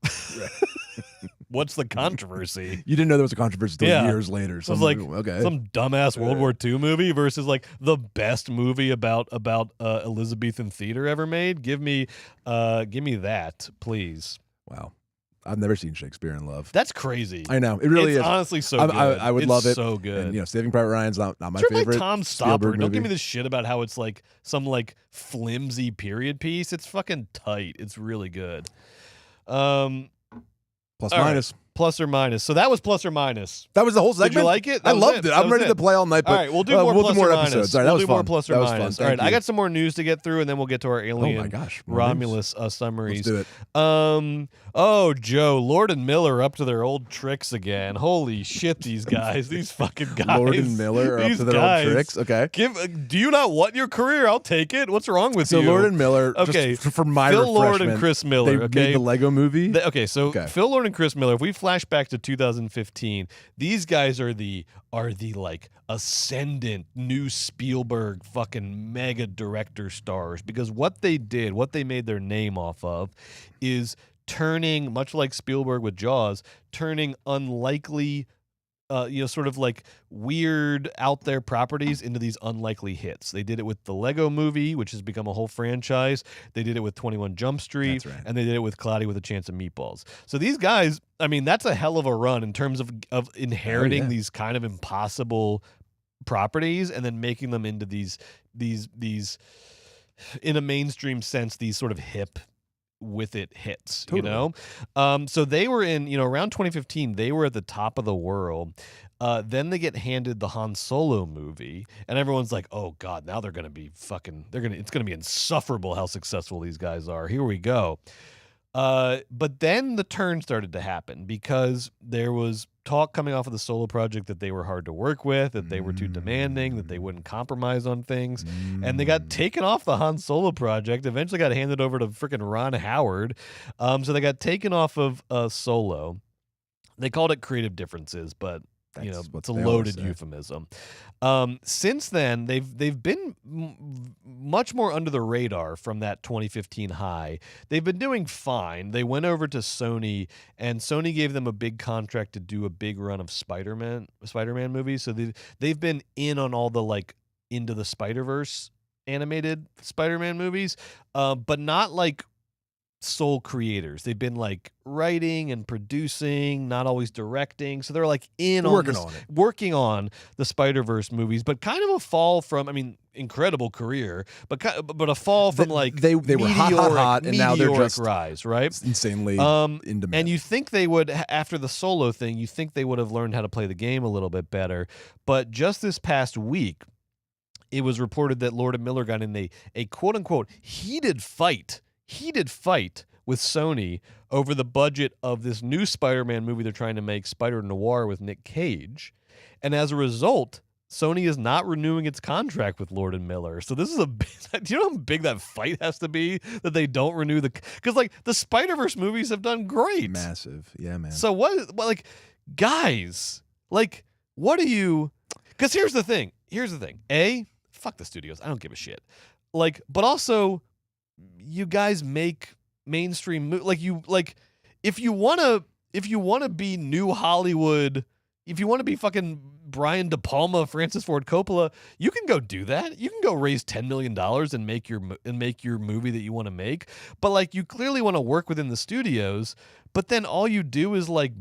What's the controversy? You didn't know there was a controversy until Yeah. years later. So it was like okay. some dumbass World War II movie versus like the best movie about Elizabethan theater ever made. Give me that, please. Wow. I've never seen Shakespeare in Love. That's crazy. I know. It really it's is. honestly so good. I would love it. So good. And, Saving Private Ryan's not my Sure, favorite. like Tom Spielberg Stopper. Don't movie. give me this shit about how it's like some like flimsy period piece. It's fucking tight. It's really good. Plus all minus. Right. Plus or minus. So that was plus or minus. That was the whole segment. Did you like it? I loved it. I'm ready to play all night. But all right, we'll do more plus or minus. episodes. All right, that we'll was do fun. more plus or that was minus. Fun. All right, Thank I you. got some more news to get through, and then we'll get to our Alien Oh my gosh, Romulus summaries. Let's do it. Oh, Joe, Lord and Miller are up to their old tricks again. Holy shit, these guys, these fucking guys. Lord and Miller are up These to their guys. old tricks. Okay. Do you not want your career? I'll take it. What's wrong with So you? Lord and Miller. Okay, Just for my Phil Lord refreshment, and Chris Miller. They Okay, made the Lego movie. Phil Lord and Chris Miller. If we flash back to 2015, these guys are the like ascendant new Spielberg fucking mega director stars, because what they did, what they made their name off of, is turning, much like Spielberg with Jaws, turning unlikely sort of like weird out there properties into these unlikely hits. They did it with the Lego movie, which has become a whole franchise. They did it with 21 Jump Street. That's right. And they did it with Cloudy with a Chance of Meatballs. So these guys, I mean, that's a hell of a run in terms of inheriting these kind of impossible properties and then making them into these in a mainstream sense, these sort of hip with it hits, Totally. So they were in, around 2015, they were at the top of the world. Then they get handed the Han Solo movie, and everyone's like, oh God, now they're going to be it's going to be insufferable how successful these guys are. Here we go. But then the turn started to happen because there was talk coming off of the Solo project that they were hard to work with, that they were too demanding, that they wouldn't compromise on things. And they got taken off the Han Solo project, eventually got handed over to freaking Ron Howard. So they got taken off of Solo. They called it creative differences, but it's a loaded euphemism. Since then, they've been much more under the radar from that 2015 high. They've been doing fine. They went over to Sony, and Sony gave them a big contract to do a big run of Spider-Man movies. So they've been in on all the like Into the Spider-Verse animated Spider-Man movies, but not like sole creators. They've been like writing and producing, not always directing. So they're like working on the Spider-Verse movies, but kind of a fall from, I mean, incredible career, but a fall from like they were hot, and now they're just rise, right? Insanely in demand. And you think they would, after the Solo thing, you think they would have learned how to play the game a little bit better. But just this past week, it was reported that Lord and Miller got in a quote unquote heated fight with Sony over the budget of this new Spider-Man movie they're trying to make, Spider Noir with Nick Cage. And as a result, Sony is not renewing its contract with Lord and Miller. So this is do you know how big that fight has to be that they don't renew because like the Spider-Verse movies have done great. Massive. Yeah, man. So what like guys, like what do you, because here's the thing. Fuck the studios. I don't give a shit. Like, but also you guys make mainstream if you want to be new Hollywood, if you want to be fucking Brian De Palma, Francis Ford Coppola, you can go do that. You can go raise $10 million and make your movie that you want to make. But like you clearly want to work within the studios, but then all you do is like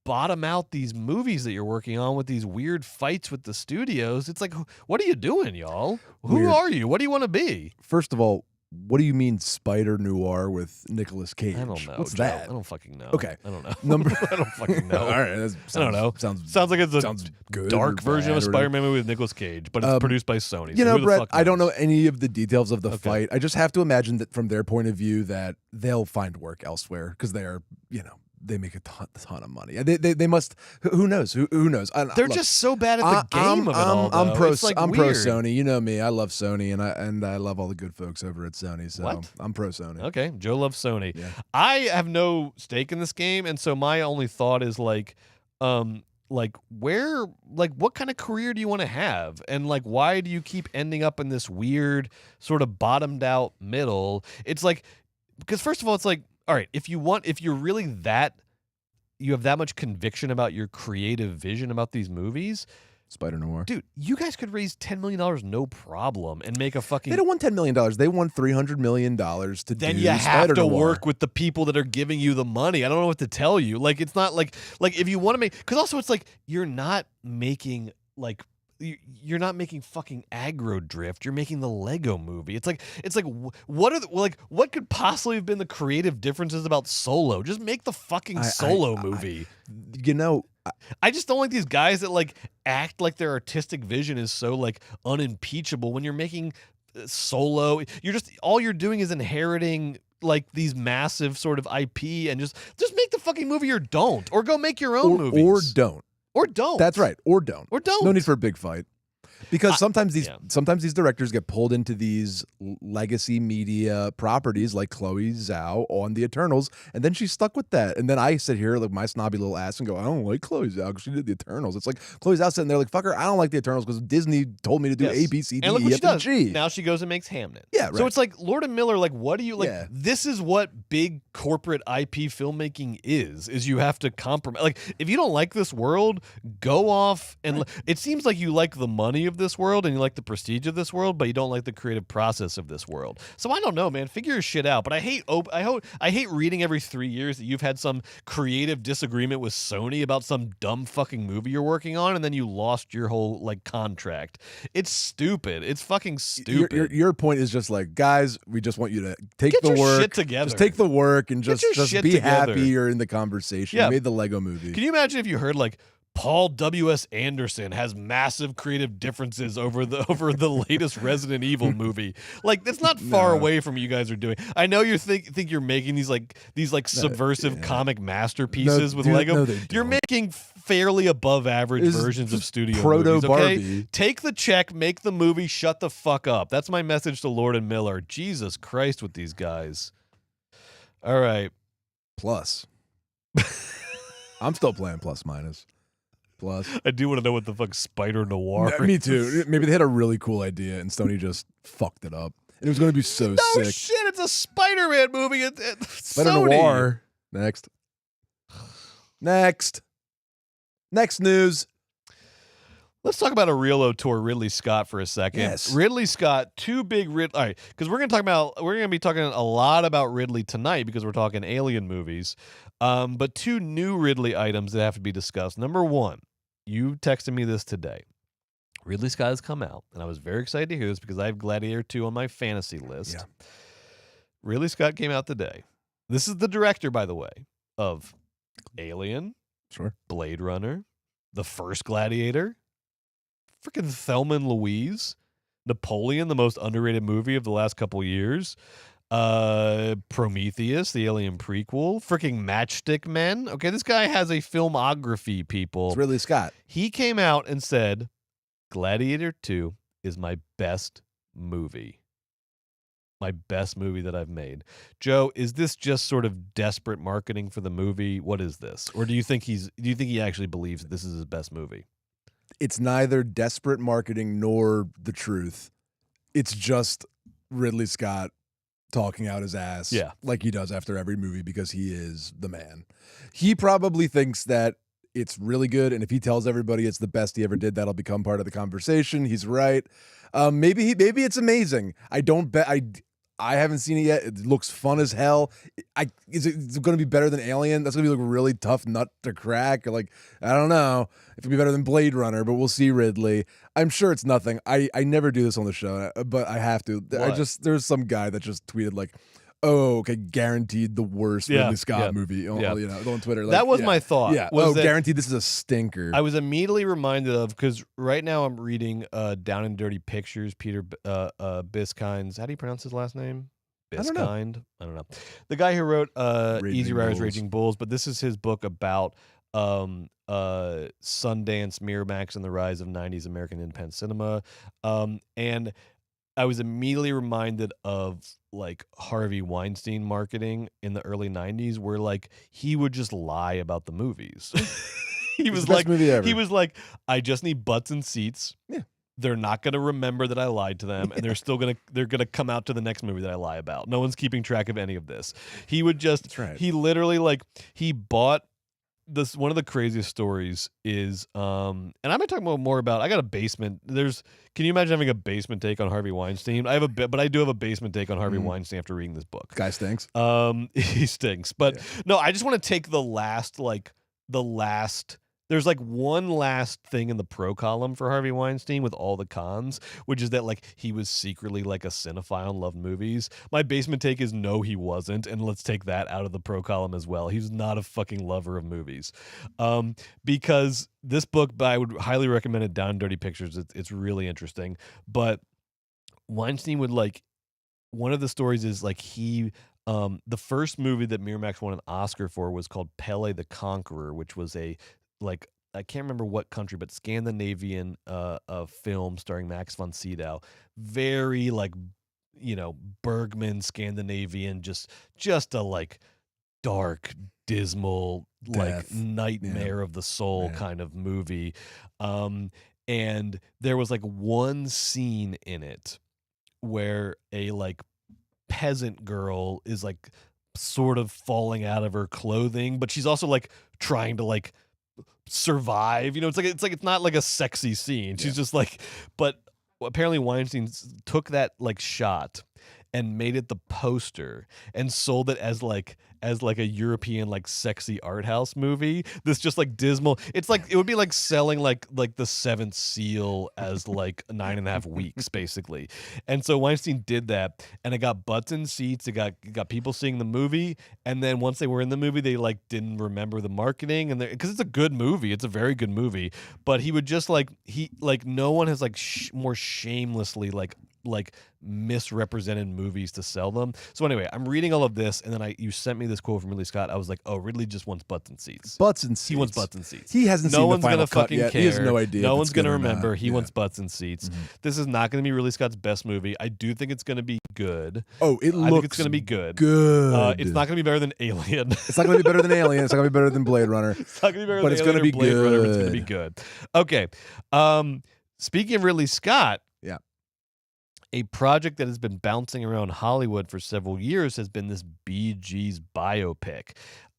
bottom out these movies that you're working on with these weird fights with the studios. It's like, what are you doing, y'all? Who are you? What do you want to be? First of all, what do you mean spider noir with Nicolas Cage? I don't know. What's Joe. that? I don't fucking know. Okay. I don't know. Number. I don't fucking know. All right. I don't know. Sounds like it's a good dark or version of a bad or Spider-Man movie with Nicolas Cage, but it's produced by Sony. You so know, who the Brett, fuck I don't know knows? any of the details of the fight. I just have to imagine that from their point of view that they'll find work elsewhere because they are, they make a ton of money. They must. Who knows? Who knows? They're just so bad at the game of it all. I'm pro. It's, like, I'm pro weird. Sony. You know me. I love Sony, and I love all the good folks over at Sony. So What? I'm pro Sony. Okay, Joe loves Sony. Yeah. I have no stake in this game, and so my only thought is what kind of career do you want to have, and why do you keep ending up in this weird sort of bottomed out middle? It's because first of all, it's all right, if you're really you have that much conviction about your creative vision about these movies, Spider Noir. dude, you guys could raise $10 million no problem and make a fucking. They don't want $10 million. They want $300 million to Then do you have Spider to Noir. work with the people that are giving you the money. I don't know what to tell you. It's not like if you want to make, because also it's you're not making you're not making fucking aggro drift. You're making the Lego movie. It's what could possibly have been the creative differences about Solo? Just make the fucking Solo movie. I just don't like these guys that act like their artistic vision is so unimpeachable when you're making Solo. All you're doing is inheriting these massive sort of IP and just make the fucking movie or don't, or go make your own movies or don't. Or don't. That's right. Or don't. Or don't. No need for a big fight. Because sometimes these directors get pulled into these legacy media properties like Chloe Zhao on the Eternals, and then she's stuck with that. And then I sit here like my snobby little ass and go, I don't like Chloe Zhao because she did the Eternals. It's like Chloe Zhao sitting there like, fucker, I don't like the Eternals because Disney told me to do A, B, C, D, and look what E, she F, and does. G. Now she goes and makes Hamnet. Yeah, right. So it's Lord and Miller, what do you this is what big corporate IP filmmaking is you have to compromise. If you don't like this world, go off and it seems like you like the money of this world and you like the prestige of this world, but you don't like the creative process of this world. So I don't know, man. Figure your shit out. But I hate reading every 3 years that you've had some creative disagreement with Sony about some dumb fucking movie you're working on, and then you lost your whole contract. It's stupid. It's fucking stupid. Your point is just guys, we just want you to take Get the your work, shit together. just take the work, and just be together. happy you're in the conversation. Yeah. You made the Lego movie. Can you imagine if you heard Paul W.S. Anderson has massive creative differences over the latest Resident Evil movie? That's not far away from what you guys are doing. I know you think you're making these subversive comic masterpieces with Lego. No, you're making fairly above average versions of studio proto movies. Okay, Barbie. take the check, make the movie, shut the fuck up. That's my message to Lord and Miller. Jesus Christ with these guys. All right, plus. I'm still playing plus minus. Plus. I do want to know what the fuck Spider Noir is. Me too. Maybe they had a really cool idea and Sony just fucked it up. And it was going to be so No sick. shit, it's a Spider-Man movie. Spider Sony. Noir. Next. Next news. Let's talk about a real auteur, Ridley Scott, for a second. Yes. Ridley Scott, all right, because we're gonna be talking a lot about Ridley tonight because we're talking Alien movies. But two new Ridley items that have to be discussed. Number one, you texted me this today. Ridley Scott has come out, and I was very excited to hear this because I have Gladiator 2 on my fantasy list. Yeah. Ridley Scott came out today. This is the director, by the way, of Alien, Sure. Blade Runner, the first Gladiator, freaking Thelma and Louise, Napoleon, the most underrated movie of the last couple years, Prometheus, the Alien prequel, freaking Matchstick Men. Okay, this guy has a filmography, people. It's Ridley Scott. He came out and said, Gladiator 2 is my best movie. My best movie that I've made. Joe, is this just sort of desperate marketing for the movie? What is this? Or do you think he actually believes that this is his best movie? It's neither desperate marketing nor the truth. It's just Ridley Scott talking out his ass like he does after every movie because he is the man. He probably thinks that it's really good, and if he tells everybody it's the best he ever did, that'll become part of the conversation. He's right. Maybe it's amazing. I haven't seen it yet. It looks fun as hell. Is it going to be better than Alien? That's going to be like a really tough nut to crack. Like, I don't know if it'll be better than Blade Runner, but we'll see. Ridley. I'm sure it's nothing. I never do this on the show, but I have to. What? There's some guy that just tweeted like, oh, okay, guaranteed the worst Ridley Scott movie on, you know, on Twitter. Like, that was my thought. Yeah. Was that guaranteed this is a stinker. I was immediately reminded of, because right now I'm reading Down and Dirty Pictures, Peter Biskind's, how do you pronounce his last name? Biskind? I don't know. The guy who wrote Easy Riders, Raging Bulls, but this is his book about Sundance, Miramax, and the rise of 90s American independent cinema. And I was immediately reminded of like Harvey Weinstein marketing in the early 90s, where like he would just lie about the movies. He was like, I just need butts and seats. Yeah. They're not going to remember that I lied to them, and they're going to come out to the next movie that I lie about. No one's keeping track of any of this. He would just, That's right. He literally like, he bought this. One of the craziest stories is, and I'm going to talk more about, I got a basement. Can you imagine having a basement take on Harvey Weinstein? But I do have a basement take on Harvey Weinstein after reading this book. Guy stinks. He stinks. But no, I just want to take there's like one last thing in the pro column for Harvey Weinstein with all the cons, which is that like he was secretly like a cinephile and loved movies. My basement take is no, he wasn't, and let's take that out of the pro column as well. He's not a fucking lover of movies, because this book, I would highly recommend it. Down and Dirty Pictures. It's really interesting. But Weinstein would like, one of the stories is like he. The first movie that Miramax won an Oscar for was called Pele the Conqueror, which was a like, I can't remember what country, but Scandinavian film starring Max von Sydow. Very like, you know, Bergman Scandinavian, just a like dark, dismal, like nightmare of the soul kind of movie. And there was like one scene in it where a like peasant girl is like sort of falling out of her clothing, but she's also like trying to like survive. You know, it's not like a sexy scene. She's just like, but apparently Weinstein took that like shot and made it the poster and sold it as like a European like sexy art house movie. This just like dismal. It's like, it would be like selling like the Seventh Seal as like 9.5 weeks basically. And so Weinstein did that, and it got butts in seats. It got people seeing the movie, and then once they were in the movie, they like didn't remember the marketing, and because it's a good movie, it's a very good movie. But he would just like no one has like more shamelessly like misrepresented movies to sell them. So anyway, I'm reading all of this, and then you sent me this quote from Ridley Scott. I was like, oh, Ridley just wants butts and seats. Butts and seats. He wants butts and seats. He hasn't seen the final cut yet. Care. He has no idea. No one's going to remember. He wants butts and seats. Mm-hmm. This is not going to be Ridley Scott's best movie. I do think it's going to be good. Oh, I think it's going to be good. Good. It's not going to be better than Alien. It's not going to be better than Alien. It's not going to be better than Blade Runner. It's not going to be better than Alien or Blade Runner, but it's going to be good. Okay. Speaking of Ridley Scott, a project that has been bouncing around Hollywood for several years has been this Bee Gees biopic.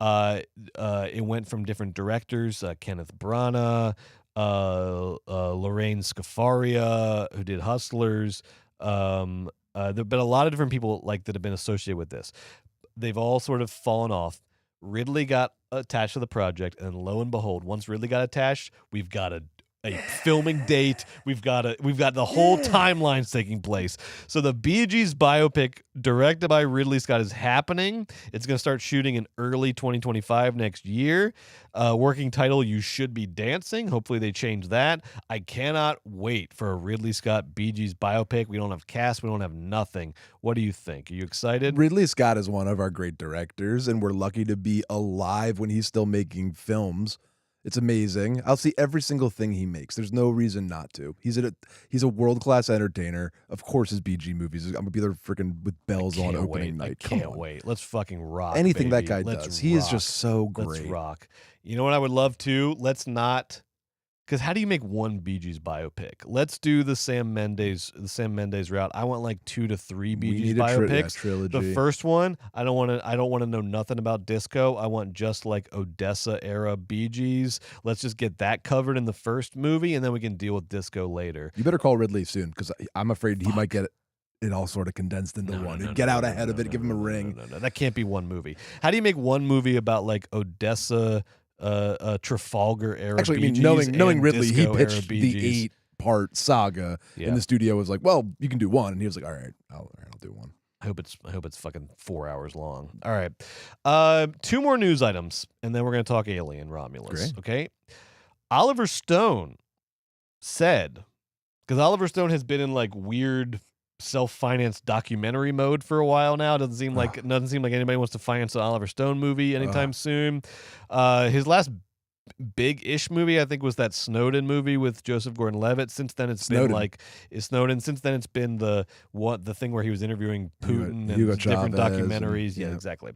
It went from different directors, Kenneth Branagh, Lorraine Scafaria, who did Hustlers. There have been a lot of different people like that have been associated with this. They've all sort of fallen off. Ridley got attached to the project, and lo and behold, once Ridley got attached, we've got a filming date. We've got the whole timeline's taking place. So the Bee Gees biopic, directed by Ridley Scott, is happening. It's going to start shooting in early 2025 next year. Working title, You Should Be Dancing. Hopefully they change that. I cannot wait for a Ridley Scott Bee Gees biopic. We don't have cast. We don't have nothing. What do you think? Are you excited? Ridley Scott is one of our great directors, and we're lucky to be alive when he's still making films. It's amazing. I'll see every single thing he makes. There's no reason not to. He's a world-class entertainer. Of course, his BG movies. I'm gonna be there freaking with bells on opening night. I can't wait. Let's fucking rock. Anything baby. that guy does, he is just so great. Let's rock. You know what I would love to? Let's not. Because how do you make one Bee Gees biopic? Let's do the Sam Mendes route. I want like 2 to 3 Bee Gees biopics. Trilogy. The first one, I don't want to know nothing about disco. I want just like Odessa era Bee Gees. Let's just get that covered in the first movie, and then we can deal with disco later. You better call Ridley soon, because I'm afraid he might get it all sort of condensed into one. He'd get out ahead of it, give him a ring. No, that can't be one movie. How do you make one movie about like Odessa, Trafalgar era? Actually, I mean, knowing Ridley, he pitched the 8-part saga, and the studio was like, "Well, you can do one," and he was like, "All right, I'll do one." I hope it's fucking 4 hours long. All right, 2 more news items, and then we're gonna talk Alien Romulus. Great. Okay, Oliver Stone said, because Oliver Stone has been in like weird self-financed documentary mode for a while now. Doesn't seem like anybody wants to finance an Oliver Stone movie anytime soon. His last big-ish movie, I think, was that Snowden movie with Joseph Gordon-Levitt. Since then, it's been like Snowden. Since then, it's been the thing where he was interviewing Putin and different documentaries. Yeah, exactly.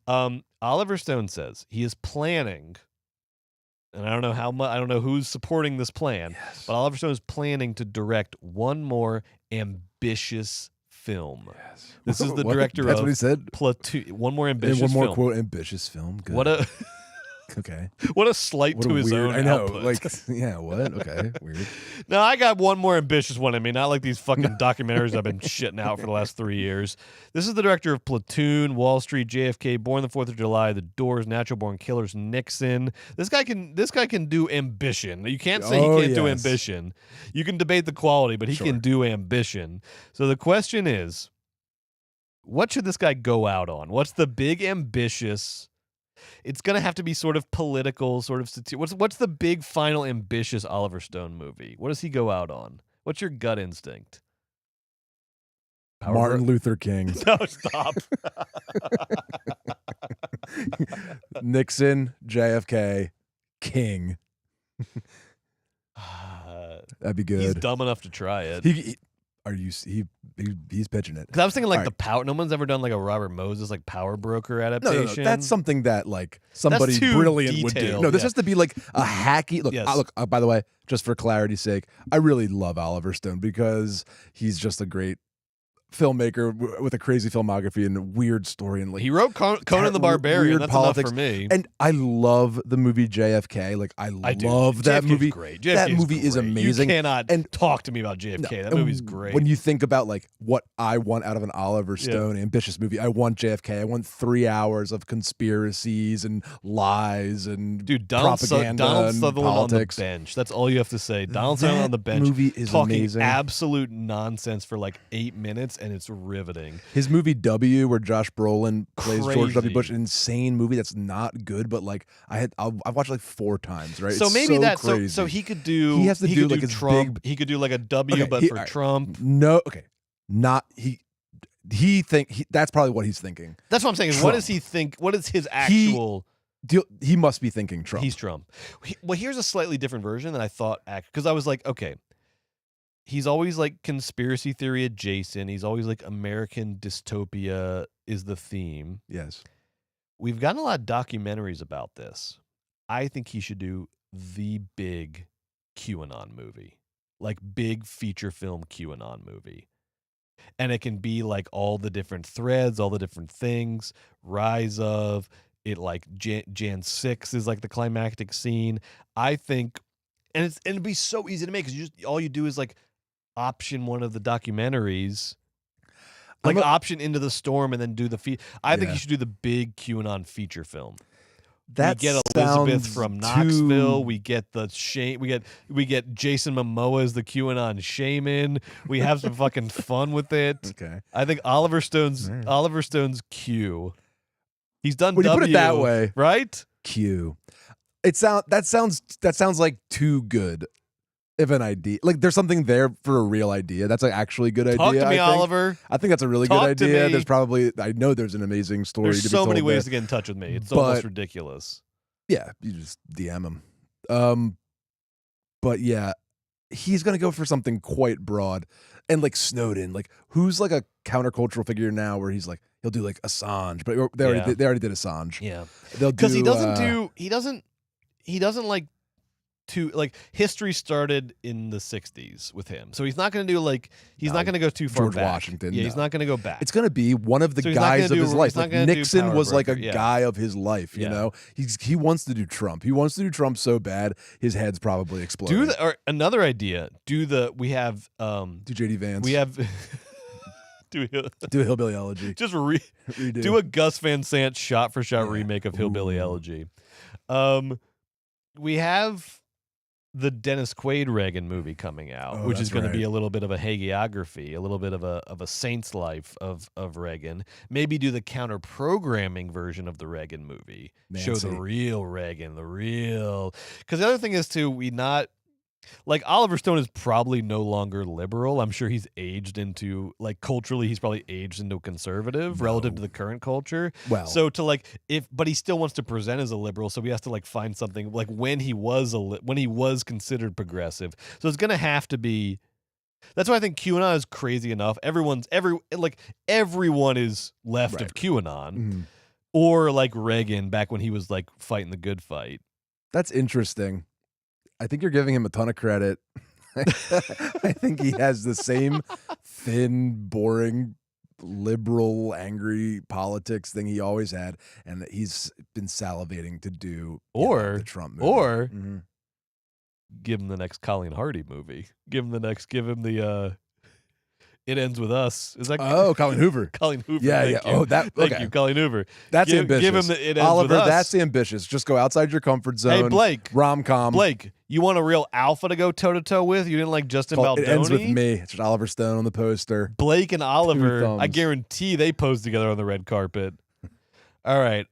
Oliver Stone says he is planning, and I don't know how much. I don't know who's supporting this plan, but Oliver Stone is planning to direct one more ambitious film. This is the director That's of what he said. Platoon. One more ambitious film. And one more quote ambitious film. Good. What a okay. What a slight to his own. I know. output. Like, yeah. What? Okay. Weird. No, I got one more ambitious one. I mean, not like these fucking documentaries I've been shitting out for the last 3 years. This is the director of Platoon, Wall Street, JFK, Born the 4th of July, The Doors, Natural Born Killers, Nixon. This guy can do ambition. You can't say he can't do ambition. You can debate the quality, but he can do ambition. So the question is, what should this guy go out on? What's the big ambitious? It's going to have to be sort of political, sort of what's the big final ambitious Oliver Stone movie? What does he go out on? What's your gut instinct? Martin Luther King. No, stop. Nixon, JFK, King. That'd be good. He's dumb enough to try it. He's pitching it. Because I was thinking like the power. No one's ever done like a Robert Moses like Power Broker adaptation. No, that's something that like somebody brilliant would do. No, this has to be like a hacky. Look, by the way, just for clarity's sake, I really love Oliver Stone because he's just a great filmmaker with a crazy filmography and a weird story, and like he wrote Conan the Barbarian. That's politics. Enough for me. And I love the movie JFK. Like I love that movie. Great. That movie is amazing. You cannot talk to me about JFK. That movie's great. When you think about like what I want out of an Oliver Stone ambitious movie, I want JFK. I want 3 hours of conspiracies and lies and propaganda. Donald and Sutherland politics. on the bench. That's all you have to say. Donald Sutherland on the bench. Movie is talking amazing. Absolute nonsense for like 8 minutes. And it's riveting. His movie W, where Josh Brolin plays George W. Bush, an insane movie that's not good, but like I've watched like 4 times, right? So it's maybe crazy. So he could do. He has to do like his Trump. He could do like a W, but for Trump. No, okay, not he. That's probably what he's thinking. That's what I'm saying. Is what does he think? What is his actual? He must be thinking Trump. He's Trump. Well, here's a slightly different version than I thought. Because I was like, okay. He's always like conspiracy theory adjacent. He's always like American dystopia is the theme. Yes. We've gotten a lot of documentaries about this. I think he should do the big QAnon movie. Like big feature film QAnon movie. And it can be like all the different threads, all the different things. Rise of it, like Jan 6 is like the climactic scene. I think, and it'd be so easy to make because all you do is like option one of the documentaries, like option Into the Storm, and then do the feed. I think you should do the big QAnon feature film. We get Elizabeth from Knoxville. We get the we get Jason Momoa as the QAnon shaman. We have some fucking fun with it. Okay. I think Oliver Stone's Q. He's done when W. You put it that way, right? Q. That sounds like too good of an idea. Like there's something there for a real idea. That's like actually a good idea. Talk to me, Oliver. I think that's a really good idea. There's probably I know there's an amazing story. There's so many ways to get in touch with me. It's almost ridiculous. Yeah, you just DM him. But yeah, he's gonna go for something quite broad. And like Snowden, like who's like a countercultural figure now where he's like he'll do like Assange, but they already did Assange. Yeah. Because he doesn't like to like history started in the 60s with him. So he's not going to do like not going to go too far George back. Washington. Yeah, he's not going to go back. It's going to be one of the guys of his life. Like Nixon was like a guy of his life, you know. He wants to do Trump. He wants to do Trump so bad his head's probably exploding. Or another idea. We have do JD Vance. We have Do a Hillbilly Elegy. Just Redo. do a Gus Van Sant shot-for-shot remake of Hillbilly Elegy. We have the Dennis Quaid Reagan movie coming out, which is going to be a little bit of a hagiography, a little bit of a saint's life of Reagan. Maybe do the counter-programming version of the Reagan movie. Nancy. Show the real Reagan, because the other thing is too, like Oliver Stone is probably no longer liberal. I'm sure he's aged into, like, culturally, he's probably aged into a conservative relative to the current culture. Well, so to like, but he still wants to present as a liberal, so he has to like find something like when he was considered progressive. So it's gonna have to be. That's why I think QAnon is crazy enough. Everyone is left of QAnon, or like Reagan back when he was like fighting the good fight. That's interesting. I think you're giving him a ton of credit. I think he has the same thin, boring, liberal, angry politics thing he always had, and that he's been salivating to do the Trump movie. Or give him the next Colleen Hardy movie. Give him the It Ends With Us. Is that Colleen Hoover? Colleen Hoover. Yeah. Oh, thank you, Colleen Hoover. That's ambitious. Give him the It Ends Oliver, With Us. That's ambitious. Just go outside your comfort zone. Hey, Blake. Rom-com. Blake, you want a real alpha to go toe-to-toe with? You didn't like Justin Baldoni? It Ends With Me. It's just Oliver Stone on the poster. Blake and Oliver, I guarantee they posed together on the red carpet. All right.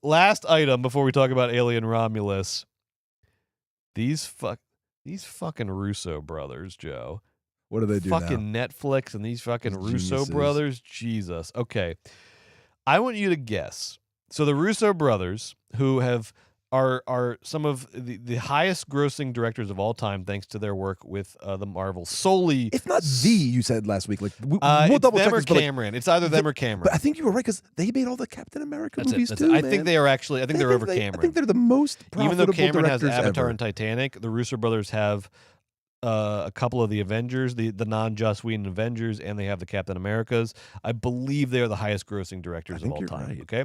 Last item before we talk about Alien Romulus. These fucking Russo brothers, Joe. What do they do fucking now? Netflix and these fucking Russo geniuses. brothers. Jesus. Okay. I want you to guess. So the Russo brothers, who are some of the highest grossing directors of all time, thanks to their work with the Marvel solely. If not you said last week. Like we'll it's double check them or this, Cameron. It's either them or Cameron. But I think you were right because they made all the Captain America movies too. I think they are actually. I think they're over Cameron. I think they're the most profitable Even though Cameron has directors Avatar ever. and Titanic, the Russo brothers have a couple of the Avengers, the non-Joss Whedon Avengers, and they have the Captain Americas. I believe they are the highest grossing directors of all time. Right. Okay,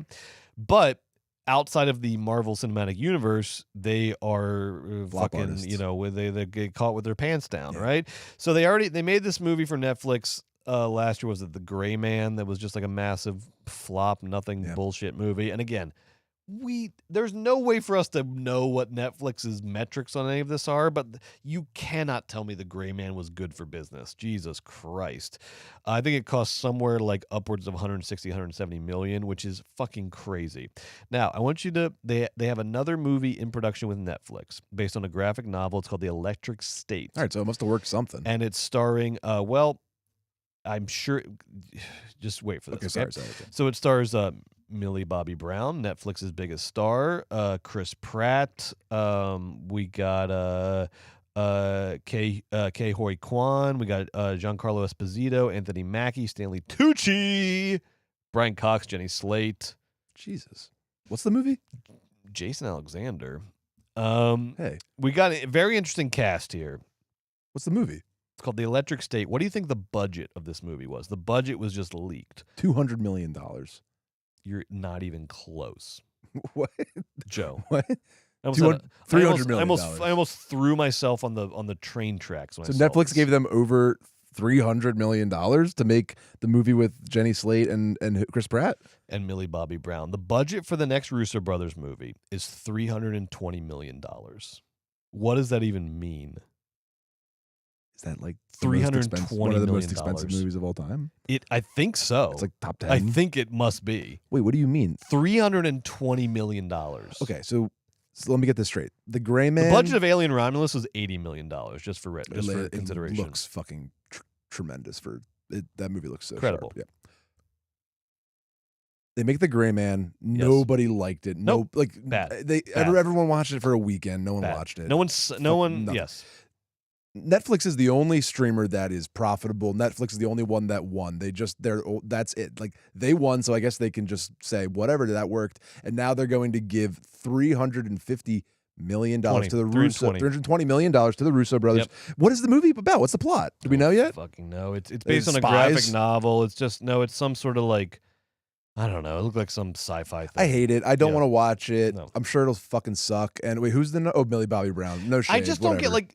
but outside of the Marvel Cinematic Universe, they are fucking artists. They get caught with their pants down, right? So they made this movie for Netflix last year. Was it The Gray Man? That was just like a massive flop, bullshit movie. And again, there's no way for us to know what Netflix's metrics on any of this are, but you cannot tell me The Gray Man was good for business. Jesus Christ. I think it cost somewhere like upwards of 160, 170 million, which is fucking crazy. Now, I want you to, they have another movie in production with Netflix based on a graphic novel. It's called The Electric State. All right, so it must have worked something. And it's starring, I'm sure, just wait for this. Okay, sorry. So it stars Millie Bobby Brown, Netflix's biggest star, Chris Pratt. We got Ke Huy Quan. We got Giancarlo Esposito, Anthony Mackie, Stanley Tucci, Brian Cox, Jenny Slate. Jesus, what's the movie? Jason Alexander. Hey, we got a very interesting cast here. What's the movie? It's called The Electric State. What do you think the budget of this movie was? The budget was just leaked. $200 million. You're not even close. What? Joe. What? $300 million. I almost threw myself on the train tracks when So I saw Netflix this. gave them over $300 million to make the movie with Jenny Slate and Chris Pratt and Millie Bobby Brown. The budget for the next Russo brothers movie is $320 million. What does that even mean? Is that like $320 one of the most million. expensive movies of all time? I think so. It's like top 10. I think it must be. Wait, what do you mean? $320 million. Okay, so let me get this straight. The Gray Man. The budget of Alien Romulus was $80 million, just for consideration. It looks fucking tremendous for it. That movie looks so incredible. Sharp. Yeah. They make The Gray Man. Nobody liked it. Nope. Bad. Everyone watched it for a weekend. No one watched it. No one. Nothing. Yes. Netflix is the only streamer that is profitable. Netflix is the only one that won. That's it. Like they won, so I guess they can just say whatever, that worked. And now they're going to give $350 million to the Russo, $320 million to the Russo brothers. Yep. What is the movie about? What's the plot? Do we know yet? Fucking no. It's based on a graphic novel. It's just it's some sort of like, I don't know. It looked like some sci-fi thing. I hate it. I don't want to watch it. No. I'm sure it'll fucking suck. And wait, who's Millie Bobby Brown? No shade. I just don't get like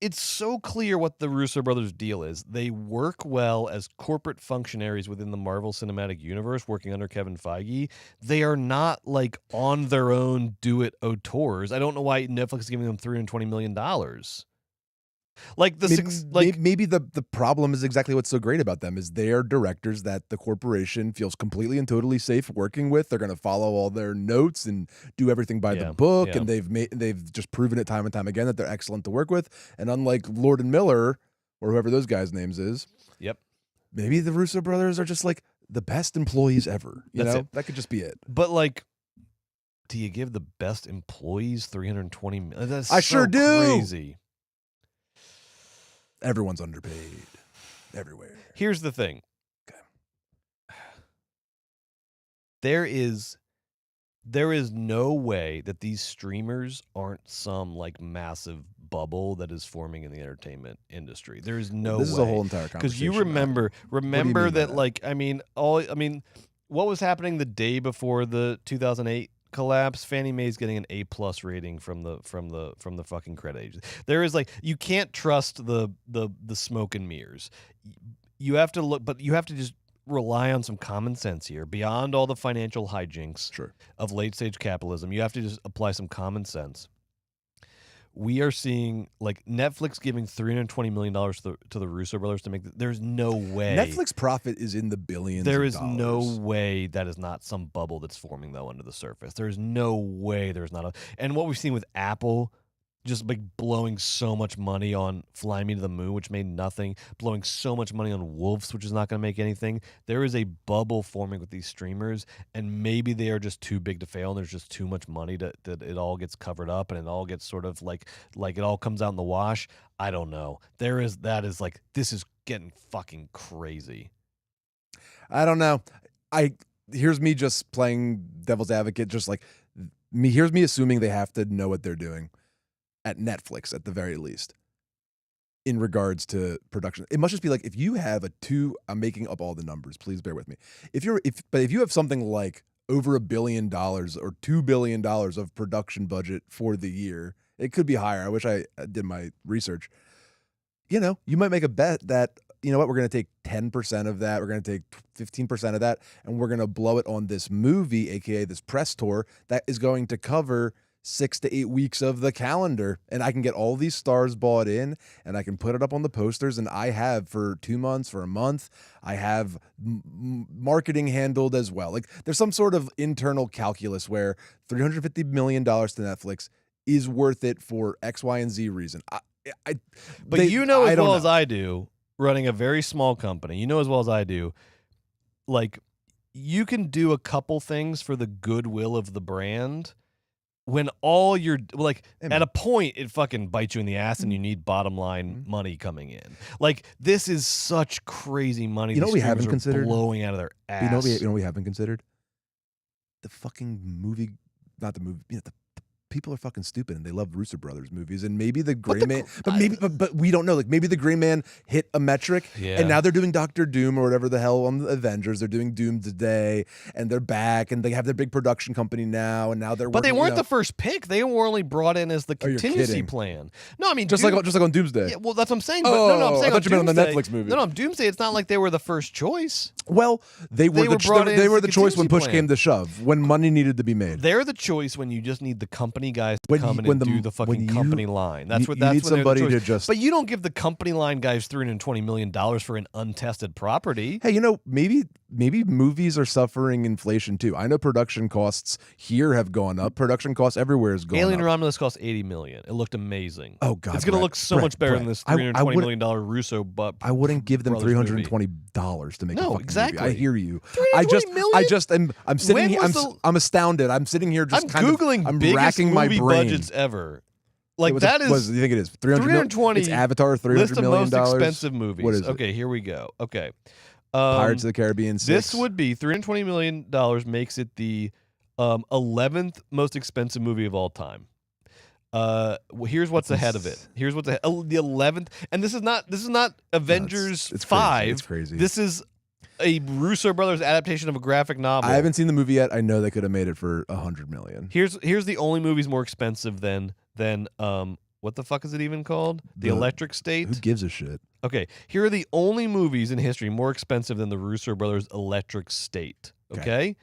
it's so clear what the Russo brothers' deal is. They work well as corporate functionaries within the Marvel Cinematic Universe, working under Kevin Feige. They are not like on their own do-it-auteurs. I don't know why Netflix is giving them $320 million. Like maybe the problem is exactly what's so great about them is they're directors that the corporation feels completely and totally safe working with. They're going to follow all their notes and do everything by the book, and they've just proven it time and time again that they're excellent to work with. And unlike Lord and Miller or whoever those guys' names is, maybe the Russo brothers are just like the best employees ever. You know, that could just be it. But like, do you give the best employees $320 million? That's I sure do. Crazy. Everyone's underpaid everywhere. Here's the thing. Okay. There is no way that these streamers aren't some like massive bubble that is forming in the entertainment industry. There is no way. This is a whole entire conversation. Because you remember that like what was happening the day before the 2008 collapse? Fannie Mae's getting an A+ rating from the fucking credit agency. There is like, you can't trust the smoke and mirrors. You have to look, but you have to just rely on some common sense here. Beyond all the financial hijinks of late stage capitalism, you have to just apply some common sense. We are seeing like Netflix giving $320 million to the Russo brothers to make. There's no way Netflix profit is in the billions. There is of dollars. no way that is not some bubble that's forming though under the surface. There's no way there's not a. And what we've seen with Apple, just like blowing so much money on Fly Me to the Moon, which made nothing, blowing so much money on Wolves, which is not going to make anything. There is a bubble forming with these streamers, and maybe they are just too big to fail, and there's just too much money that it all gets covered up, and it all gets sort of like it all comes out in the wash. I don't know. This is getting fucking crazy. I don't know. Here's me just playing devil's advocate, just like me. Here's me assuming they have to know what they're doing. At Netflix, at the very least, in regards to production, it must just be like if you have I'm making up all the numbers. Please bear with me. If you have something like over $1 billion or $2 billion of production budget for the year, it could be higher. I wish I did my research. You know, you might make a bet that, you know what, we're going to take 10% of that, we're going to take 15% of that, and we're going to blow it on this movie, aka this press tour that is going to cover 6 to 8 weeks of the calendar, and I can get all these stars bought in, and I can put it up on the posters, and I have for 2 months, for a month, I have marketing handled as well. Like there's some sort of internal calculus where $350 million to Netflix is worth it for X, Y, and Z reason. You know as well as I do, running a very small company, you know as well as I do, like you can do a couple things for the goodwill of the brand. When all you're like, at a point, it fucking bites you in the ass, and you need bottom line money coming in. Like this is such crazy money. You know what we haven't considered? Blowing out of their ass. You know what we haven't considered? The fucking movie, not the movie. You know, the people are fucking stupid, and they love Russo Brothers movies, and maybe the Gray Man, but we don't know. Like maybe the Gray Man hit a metric, and now they're doing Doctor Doom or whatever the hell on the Avengers. They're doing Doom today, and they're back, and they have their big production company now, and now they're. But they weren't the first pick. They were only brought in as the contingency plan. No, I mean just like on Doomsday. Yeah, well, that's what I'm saying. But no, I'm saying I thought you meant on the Netflix movie. No, on Doomsday, it's not like they were the first choice. Well, they were the choice when push came to shove, when money needed to be made. They're the choice when you just need the company guys to come in and do the fucking company line. That's what that's when somebody to just. But you don't give the company line guys $320 million for an untested property. Hey, you know, maybe movies are suffering inflation too. I know production costs here have gone up. Production costs everywhere has gone up. Alien Romulus cost $80 million. It looked amazing. Oh God, it's going to look so much better than this $320 million Russo. But I wouldn't give them $320 to make a fucking exactly. movie. I hear you. I'm sitting here. I'm astounded. I'm sitting here just I'm Googling I'm biggest racking my movie brain. budgets ever. Like do you think it is? 320. It's Avatar. $300 list of million. most expensive movies. What is it? Okay, here we go. Okay, Pirates of the Caribbean 6. This would be $320 million. Makes it the 11th most expensive movie of all time. Here's what's ahead of it. Here's what's ahead. The 11th, and this is not Avengers 5. It's crazy. This is a Russo brothers adaptation of a graphic novel. I haven't seen the movie yet. I know they could have made it for $100 million. Here's the only movies more expensive than What the fuck is it even called? The Electric State? Who gives a shit? Okay, here are the only movies in history more expensive than the Russo brothers' Electric State. Okay?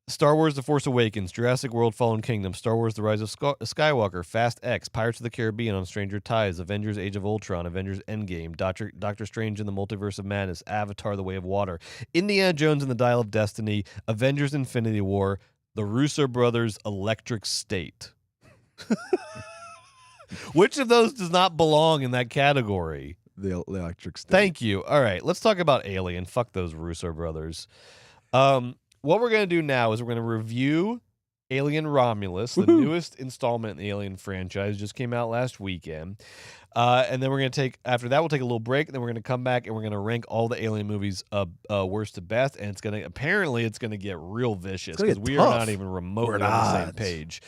Star Wars The Force Awakens, Jurassic World Fallen Kingdom, Star Wars The Rise of Skywalker, Fast X, Pirates of the Caribbean on Stranger Tides, Avengers Age of Ultron, Avengers Endgame, Doctor Strange in the Multiverse of Madness, Avatar The Way of Water, Indiana Jones and the Dial of Destiny, Avengers Infinity War, the Russo brothers' Electric State. Which of those does not belong in that category? The Electric State. Thank you. All right, let's talk about Alien. Fuck those Russo brothers. What we're going to do now is we're going to review Alien Romulus, the newest installment in the Alien franchise. Just came out last weekend. And then we're going to take, after that, we'll take a little break, and then we're going to come back and we're going to rank all the Alien movies worst to best. And apparently it's going to get real vicious because we are not even remotely on the same page.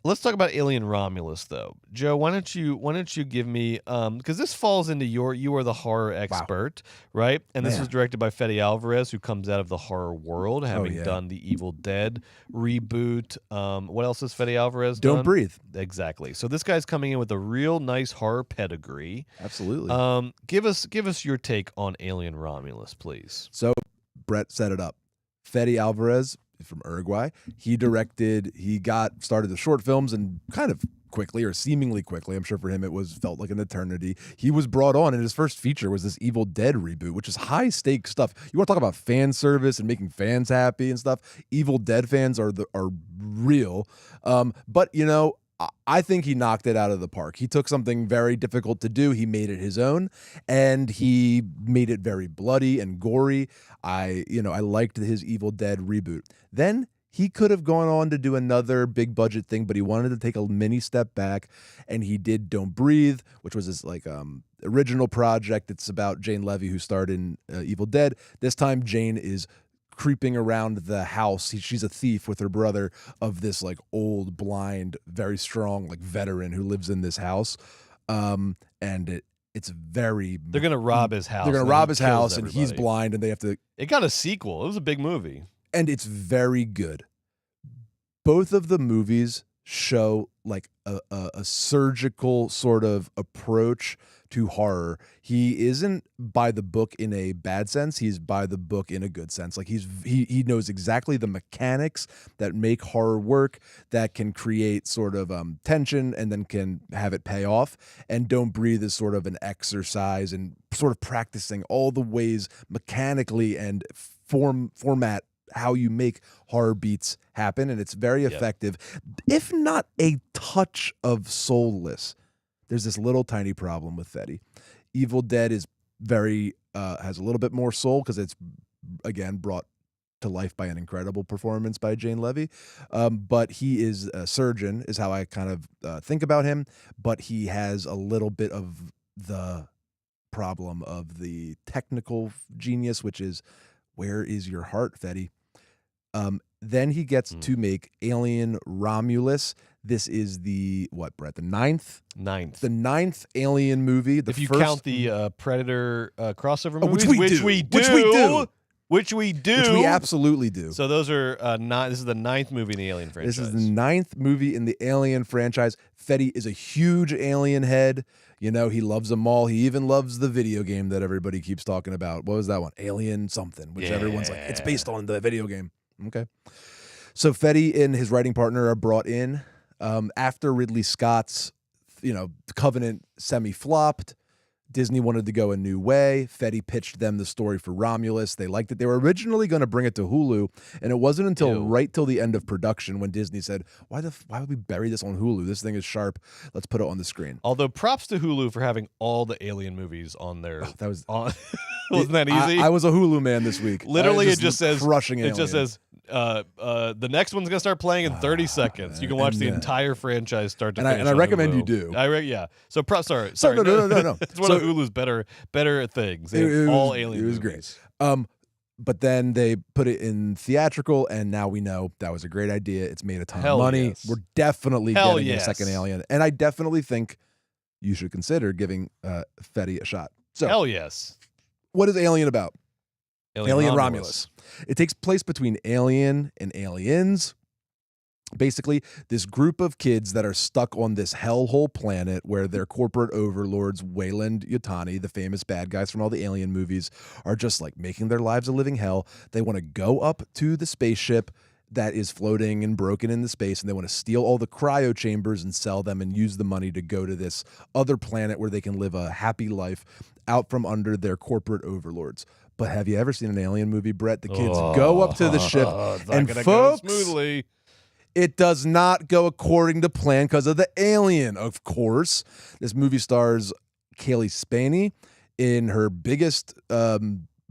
Let's talk about Alien Romulus, though. Joe, why don't you give me because this falls into you are the horror expert, right? And this was directed by Fede Alvarez, who comes out of the horror world, having done the Evil Dead reboot. What else has Fede Alvarez done? Don't Breathe. Exactly. So this guy's coming in with a real nice horror pedigree. Absolutely. Give us your take on Alien Romulus, please. So Brett set it up. Fede Alvarez from Uruguay. He started the short films and kind of quickly or seemingly quickly, I'm sure for him felt like an eternity. He was brought on and his first feature was this Evil Dead reboot, which is high stakes stuff. You want to talk about fan service and making fans happy and stuff. Evil Dead fans are real. But you know, I think he knocked it out of the park. He took something very difficult to do. He made it his own, and he made it very bloody and gory. I liked his Evil Dead reboot. Then he could have gone on to do another big budget thing, but he wanted to take a mini step back, and he did Don't Breathe, which was his original project. It's about Jane Levy, who starred in Evil Dead. This time, Jane is creeping around the house. She's a thief with her brother of this old, blind, very strong veteran who lives in this house. And it's very. They're gonna rob his house. They're gonna rob his house, and he's blind, and they have to. It got a sequel. It was a big movie, and it's very good. Both of the movies show a surgical sort of approach to horror. He isn't by the book in a bad sense. He's by the book in a good sense. He knows exactly the mechanics that make horror work, that can create sort of tension and then can have it pay off. And Don't Breathe is sort of an exercise in sort of practicing all the ways mechanically and format how you make horror beats happen. And it's very effective, if not a touch of soulless. There's this little tiny problem with Fede. Evil Dead is very has a little bit more soul because it's again brought to life by an incredible performance by Jane Levy. But he is a surgeon, is how I kind of think about him. But he has a little bit of the problem of the technical genius, which is, where is your heart, Fede? Then he gets to make Alien Romulus. This is the ninth? Ninth. The ninth Alien movie. If you count the Predator crossover movies, which we do. Which we absolutely do. So those are this is the ninth movie in the Alien franchise. This is the ninth movie in the Alien franchise. Fede is a huge Alien head. You know, he loves them all. He even loves the video game that everybody keeps talking about. What was that one? Alien something, which everyone's like, it's based on the video game. Okay. So Fede and his writing partner are brought in after Ridley Scott's, Covenant semi-flopped. Disney wanted to go a new way. Fede pitched them the story for Romulus. They liked it. They were originally going to bring it to Hulu, and it wasn't until right till the end of production when Disney said, "Why would we bury this on Hulu? This thing is sharp. Let's put it on the screen." Although props to Hulu for having all the Alien movies on there. That was wasn't that easy? I was a Hulu man this week. Literally, it just says crushing Alien. It just says the next one's gonna start playing in 30 seconds. You can watch the entire franchise start to finish. And I recommend you do. So sorry. No. It's one of Hulu's better things. All Alien. It was movies. great. But then they put it in theatrical, and now we know that was a great idea. It's made a ton of money. Yes. We're definitely getting a second Alien, and I definitely think you should consider giving Fede a shot. So, hell yes. What is Alien about? Alien Romulus. It takes place between Alien and Aliens. Basically, this group of kids that are stuck on this hellhole planet where their corporate overlords, Wayland Yutani, the famous bad guys from all the Alien movies, are just like making their lives a living hell. They want to go up to the spaceship that is floating and broken in the space, and they want to steal all the cryo chambers and sell them and use the money to go to this other planet where they can live a happy life out from under their corporate overlords. But have you ever seen an Alien movie, Brett? The kids go up to the ship, and folks, smoothly. It does not go according to plan because of the alien, of course. This movie stars Kaylee Spaney in her biggest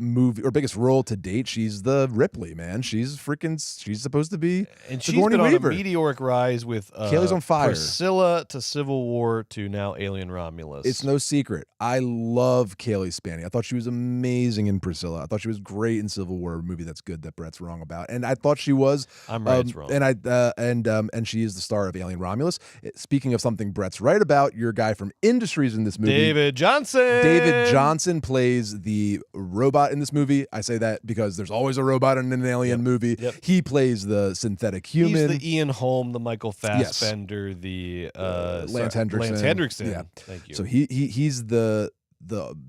movie or biggest role to date. She's the Ripley, man. She's supposed to be and she's been on Weaver. A meteoric rise with Kaylee's on fire. Priscilla to Civil War to now Alien Romulus. It's no secret. I love Kaylee Spaney. I thought she was amazing in Priscilla. I thought she was great in Civil War, a movie that's good that Brett's wrong about. And I thought she was. I'm right, it's wrong. And she is the star of Alien Romulus. Speaking of something Brett's right about, your guy from Industries in this movie, David Johnson. David Johnson plays the robot in this movie. I say that because there's always a robot in an alien movie. Yep. He plays the synthetic human. He's the Ian Holm, the Michael Fassbender, the Lance Hendrickson. Lance Hendrickson. Yeah. Thank you. So he's the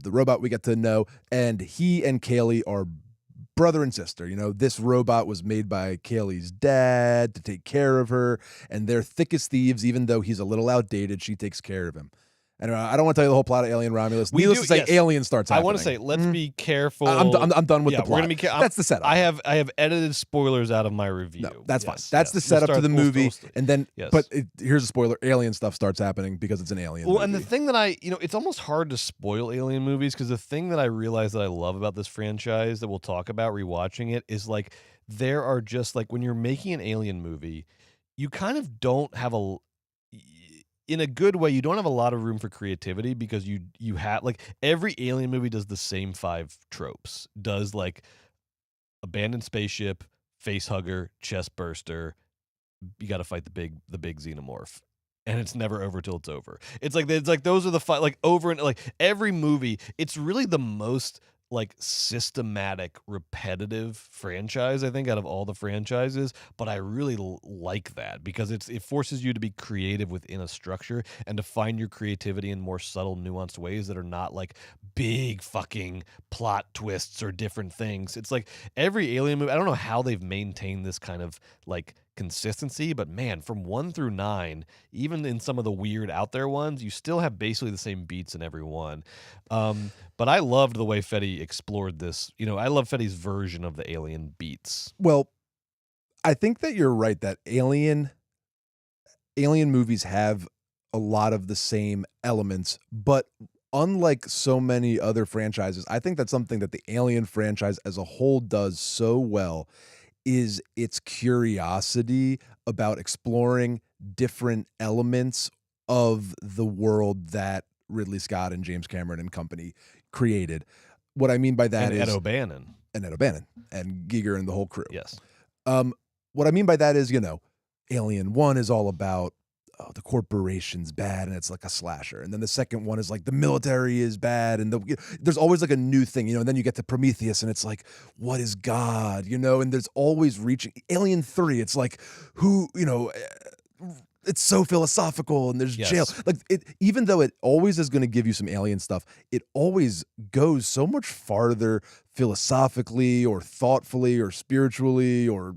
robot we get to know, and he and Kaylee are brother and sister. You know, this robot was made by Kaylee's dad to take care of her, and they're thick as thieves. Even though he's a little outdated, she takes care of him. And I don't want to tell you the whole plot of Alien Romulus. Needless to say, Alien starts happening. I want to say, let's be careful. I'm done with the plot. We're gonna be That's the setup. I have edited spoilers out of my review. No, that's fine. That's the setup to the movie. And then, here's a spoiler. Alien stuff starts happening because it's an alien movie. And the thing that it's almost hard to spoil alien movies because the thing that I realize that I love about this franchise that we'll talk about rewatching it is like there are just like when you're making an alien movie, you kind of don't have in a good way, you don't have a lot of room for creativity because you have like every alien movie does the same 5 tropes. Does like abandoned spaceship, face hugger, chest burster. You got to fight the big xenomorph, and it's never over till it's over. It's like those are the 5 like over and like every movie. It's really the most like systematic, repetitive franchise, I think, out of all the franchises. But I really like that because it forces you to be creative within a structure and to find your creativity in more subtle, nuanced ways that are not like big fucking plot twists or different things. It's like every alien movie, I don't know how they've maintained this kind of like consistency, but man, from 1 through 9, even in some of the weird out there ones, you still have basically the same beats in every one. But I loved the way Fetty explored this. You know, I love Fetty's version of the alien beats. Well, I think that you're right that alien movies have a lot of the same elements, but unlike so many other franchises, I think that's something that the Alien franchise as a whole does so well is its curiosity about exploring different elements of the world that Ridley Scott and James Cameron and company created. What I mean by that is Ed O'Bannon and Giger and the whole crew. Yes. What I mean by that is, you know, Alien 1 is all about the corporation's bad and it's like a slasher. And then the second one is like the military is bad and there's always like a new thing, you know, and then you get to Prometheus and it's like, what is God, you know, and there's always reaching Alien 3. It's like who, you know, it's so philosophical and there's jail. Like it, even though it always is going to give you some alien stuff, it always goes so much farther philosophically or thoughtfully or spiritually or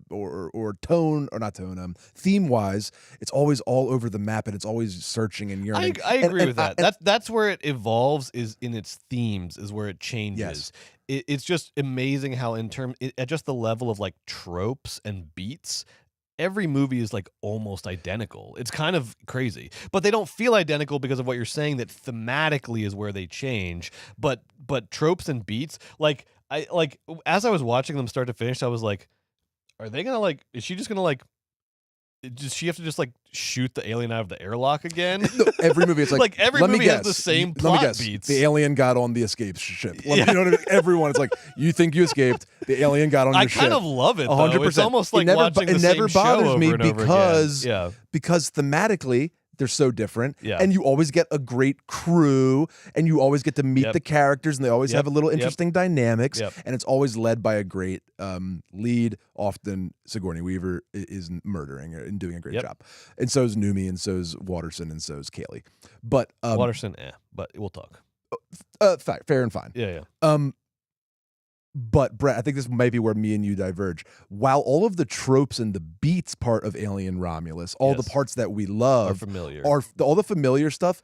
theme wise. It's always all over the map and it's always searching and yearning. I agree with that. That's where it evolves, is in its themes, is where it changes. Yes. It's just amazing how at just the level of like tropes and beats, every movie is like almost identical. It's kind of crazy, but they don't feel identical because of what you're saying, that thematically is where they change. But tropes and beats, as I was watching them start to finish, I was like, are they gonna like, is she just gonna like, does she have to just like shoot the alien out of the airlock again? No, every movie, it's like every movie has the same plot beats. The alien got on the escape ship. You know what I mean? Everyone, it's like, you think you escaped, the alien got on your ship. I kind of love it, though. 100%. It's almost like watching the same show over and over again. Because thematically, they're so different. Yeah. And you always get a great crew, and you always get to meet Yep. the characters, and they always Yep. have a little Yep. interesting dynamics. Yep. And it's always led by a great lead. Often Sigourney Weaver is murdering and doing a great Yep. job. And so is Numi, and so is Watterson, and so is Kaylee. But Watterson, but we'll talk. fair and fine. Yeah. But Brett, I think this might be where me and you diverge. While all of the tropes and the beats part of Alien Romulus, all the Yes. parts that we love Are familiar. are all the familiar stuff.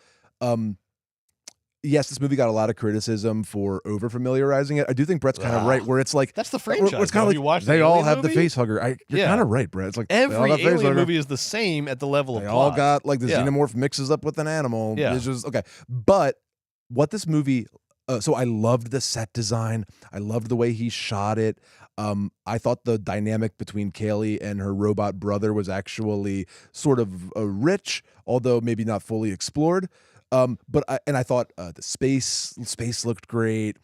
Yes, this movie got a lot of criticism for over familiarizing it. I do think Brett's kind of right, where it's like That's the franchise. It's kind of You watch like the they all Alien have the movie? face hugger. You're Yeah. kind of right, Brett. It's like they all Every have face Alien hugger. movie is the same at the level of They plot. all got like the Yeah. xenomorph mixes up with an animal. Yeah. It's just okay. But what this movie, so I loved the set design. I loved the way he shot it. I thought the dynamic between Kaylee and her robot brother was actually sort of rich, although maybe not fully explored. But I thought the space looked great.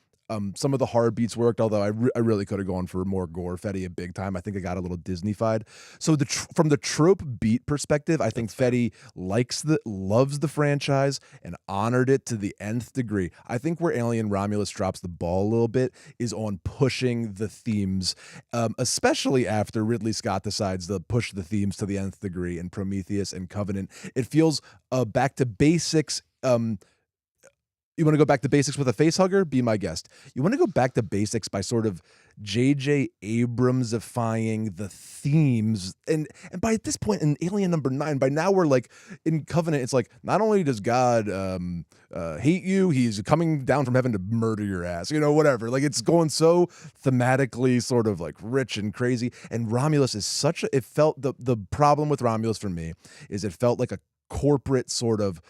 Some of the hard beats worked, although I really could have gone for more gore. Fetty a big time. I think I got a little Disney-fied. So from the trope beat perspective, I think Fetty loves the franchise and honored it to the nth degree. I think where Alien Romulus drops the ball a little bit is on pushing the themes, especially after Ridley Scott decides to push the themes to the nth degree in Prometheus and Covenant. It feels back to basics. You want to go back to basics with a face hugger? Be my guest. You want to go back to basics by sort of J.J. Abrams-ifying the themes. And by this point in Alien number 9, by now we're like in Covenant, it's like not only does God hate you, he's coming down from heaven to murder your ass, whatever. Like it's going so thematically sort of like rich and crazy. And Romulus is it felt, the problem with Romulus for me is it felt like a corporate sort of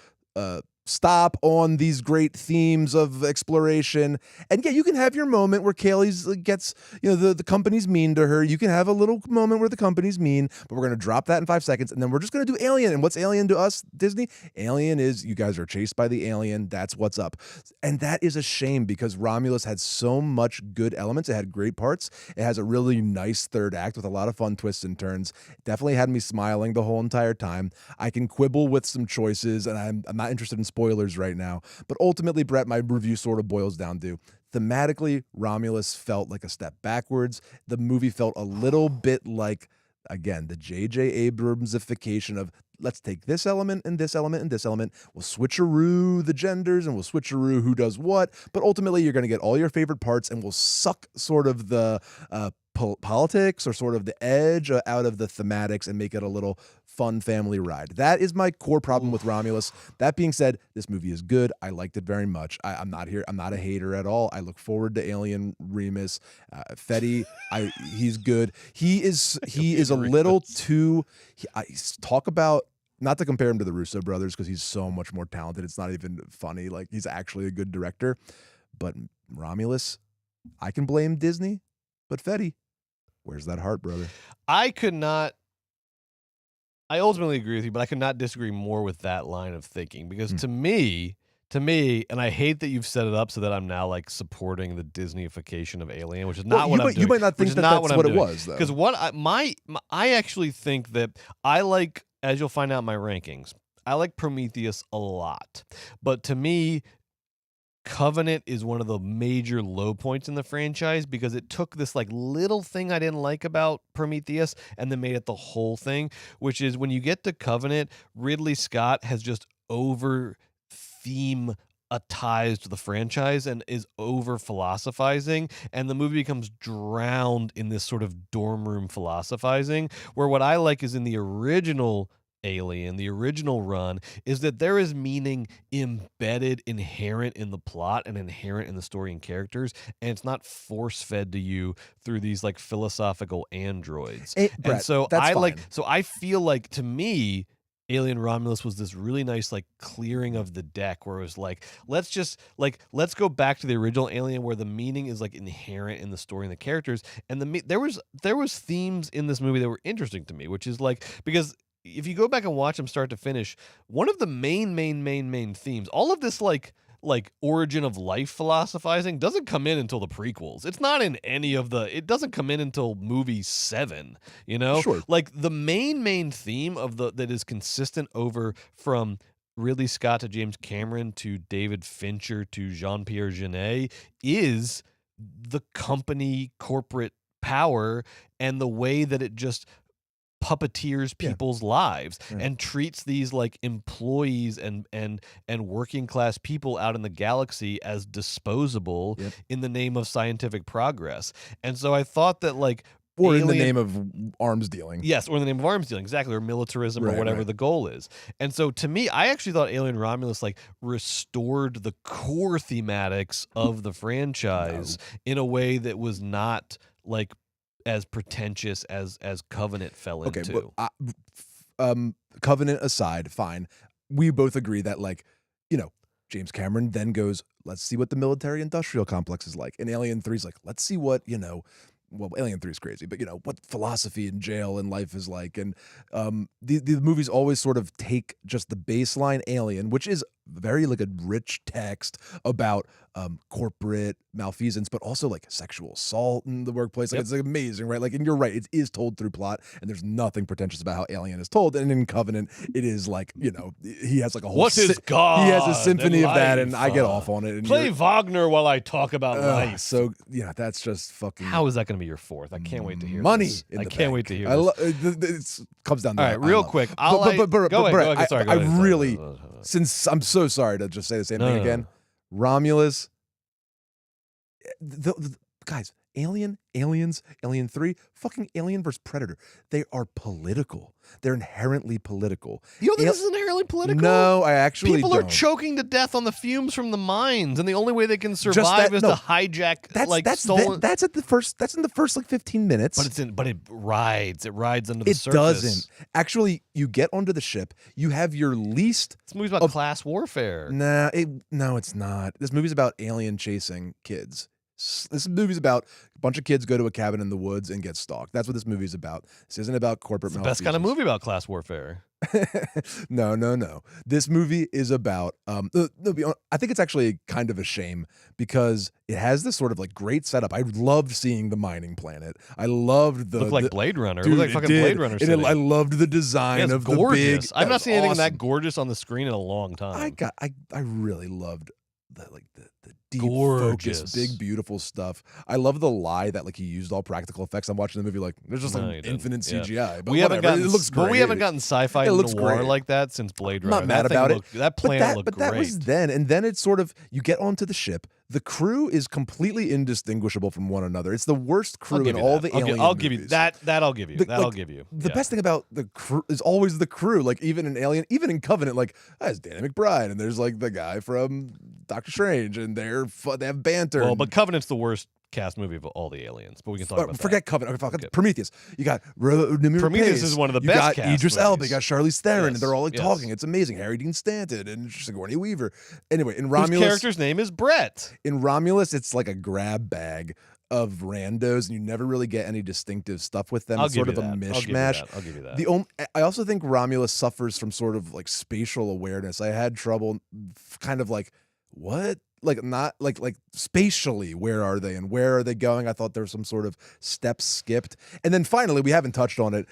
stop on these great themes of exploration. And yeah, you can have your moment where Kaylee's gets, the company's mean to her. You can have a little moment where the company's mean, but we're going to drop that in 5 seconds. And then we're just going to do Alien. And what's Alien to us, Disney? Alien is you guys are chased by the alien. That's what's up. And that is a shame because Romulus had so much good elements. It had great parts. It has a really nice third act with a lot of fun twists and turns. It definitely had me smiling the whole entire time. I can quibble with some choices, and I'm not interested in spoilers right now, but ultimately, Brett, my review sort of boils down to thematically, Romulus felt like a step backwards. The movie felt a little bit like, again, the J.J. Abramsification of let's take this element and this element and this element. We'll switcheroo the genders and we'll switcheroo who does what, but ultimately you're going to get all your favorite parts and we'll suck sort of the politics or sort of the edge out of the thematics and make it a little fun family ride. That is my core problem with Romulus. That being said, this movie is good. I liked it very much. I'm not a hater at all. I look forward to Alien Remus. Fetty, he's good. He is a little too. Talk about. Not to compare him to the Russo brothers because he's so much more talented. It's not even funny. Like he's actually a good director. But Romulus, I can blame Disney. But Fetty, where's that heart, brother? I ultimately agree with you, but I could not disagree more with that line of thinking because to me, and I hate that you've set it up so that I'm now like supporting the Disneyification of Alien, which is not what I'm doing. You might not think that's what it was, though. Because I actually think that I like, as you'll find out in my rankings, I like Prometheus a lot, but to me, Covenant is one of the major low points in the franchise because it took this like little thing I didn't like about Prometheus and then made it the whole thing, which is when you get to Covenant, Ridley Scott has just over thematized the franchise and is over philosophizing, and the movie becomes drowned in this sort of dorm room philosophizing, where what I like is in the original Alien, the original run, is that there is meaning embedded, inherent in the plot and inherent in the story and characters, and it's not force-fed to you through these like philosophical androids. Brett, and so that's fine. I feel like, to me, Alien Romulus was this really nice like clearing of the deck where it was like, let's go back to the original Alien where the meaning is like inherent in the story and the characters, and there was themes in this movie that were interesting to me, which is like, because if you go back and watch them start to finish, one of the main themes, all of this like like origin of life philosophizing doesn't come in until the prequels. It's not in any of it doesn't come in until movie 7, you know? Sure. Like the main theme of that is consistent over from Ridley Scott to James Cameron to David Fincher to Jean-Pierre Jeunet is the company corporate power and the way that it just puppeteers people's lives and treats these like employees and working class people out in the galaxy as disposable in the name of scientific progress. And so I thought that like or in the name of arms dealing. Yes, or in the name of arms dealing, exactly, or militarism or whatever the goal is. And so to me, I actually thought Alien Romulus like restored the core thematics of the franchise in a way that was not like as pretentious as Covenant fell into. But, Covenant aside, fine. We both agree that, like, you know, James Cameron then goes, let's see what the military-industrial complex is like. And Alien 3 is like, let's see what, you know, well, Alien 3 is crazy, but, you know, what philosophy in jail and life is like. And the movies always sort of take just the baseline Alien, which is very like a rich text about corporate malfeasance, but also like sexual assault in the workplace. Like it's like amazing, right? Like, and you're right, it is told through plot, and there's nothing pretentious about how Alien is told. And in Covenant, it is like, you know, he has like a whole what is God? He has a symphony of that, and I life? get off on it. And Play Wagner while I talk about life. So yeah, that's just fucking. How is that going to be your fourth? I can't wait to hear money. This. In I the can't bank. wait to hear. It comes down to all right, real quick. Go ahead. Sorry, I really, since I'm so sorry to just say the same thing again. Romulus, guys, Aliens, Alien 3, fucking Alien vs. Predator. They are political. They're inherently political. You don't think this is inherently political? No, I actually People don't. are choking to death on the fumes from the mines, and the only way they can survive is to hijack stolen. That's in the first like 15 minutes. But it rides under the surface. It doesn't. Actually, you get onto the ship. You have your least. This movie's about class warfare. No, it's not. This movie's about alien chasing kids. This movie's about a bunch of kids go to a cabin in the woods and get stalked. That's what this movie's about. This isn't about corporate malfeasance. It's the best kind of movie about class warfare. No. This movie is about I think it's actually kind of a shame because it has this sort of like great setup. I loved seeing the mining planet. I loved the looked like Blade Runner. Dude, it looked like fucking Blade Runner. I loved the design of gorgeous. the big. I've not seen anything that gorgeous on the screen in a long time. I really loved the deep focus, big beautiful stuff. I love the lie that like he used all practical effects. I'm watching the movie like there's just like infinite CGI. But we haven't gotten, it looks great. But we haven't gotten sci-fi noir like that since Blade Runner. I'm not mad about it. That planet looked great. But that was then, and then it's sort of you get onto the ship. The crew is completely indistinguishable from one another. It's the worst crew in all the Alien I'll give movies. you that. I'll give you. I'll give you. The best thing about the crew is always the crew. Like even in Alien, even in Covenant, like there's Danny McBride and there's like the guy from Doctor Strange, and they have banter. Well, but Covenant's the worst cast movie of all the Aliens, but we can talk about that. Forget Covenant. Okay. Prometheus. You got Prometheus is one of the you best. You got Idris Elba. You got Charlize Theron, and they're all like talking. It's amazing. Harry Dean Stanton and Sigourney Weaver. Anyway, in Romulus, whose character's name is Brett. In Romulus, it's like a grab bag of randos, and you never really get any distinctive stuff with them. It's sort of a mishmash. I'll give you that. I also think Romulus suffers from sort of like spatial awareness. I had trouble, kind of like what. Like not like spatially, where are they and where are they going? I thought there was some sort of steps skipped. And then finally, we haven't touched on it.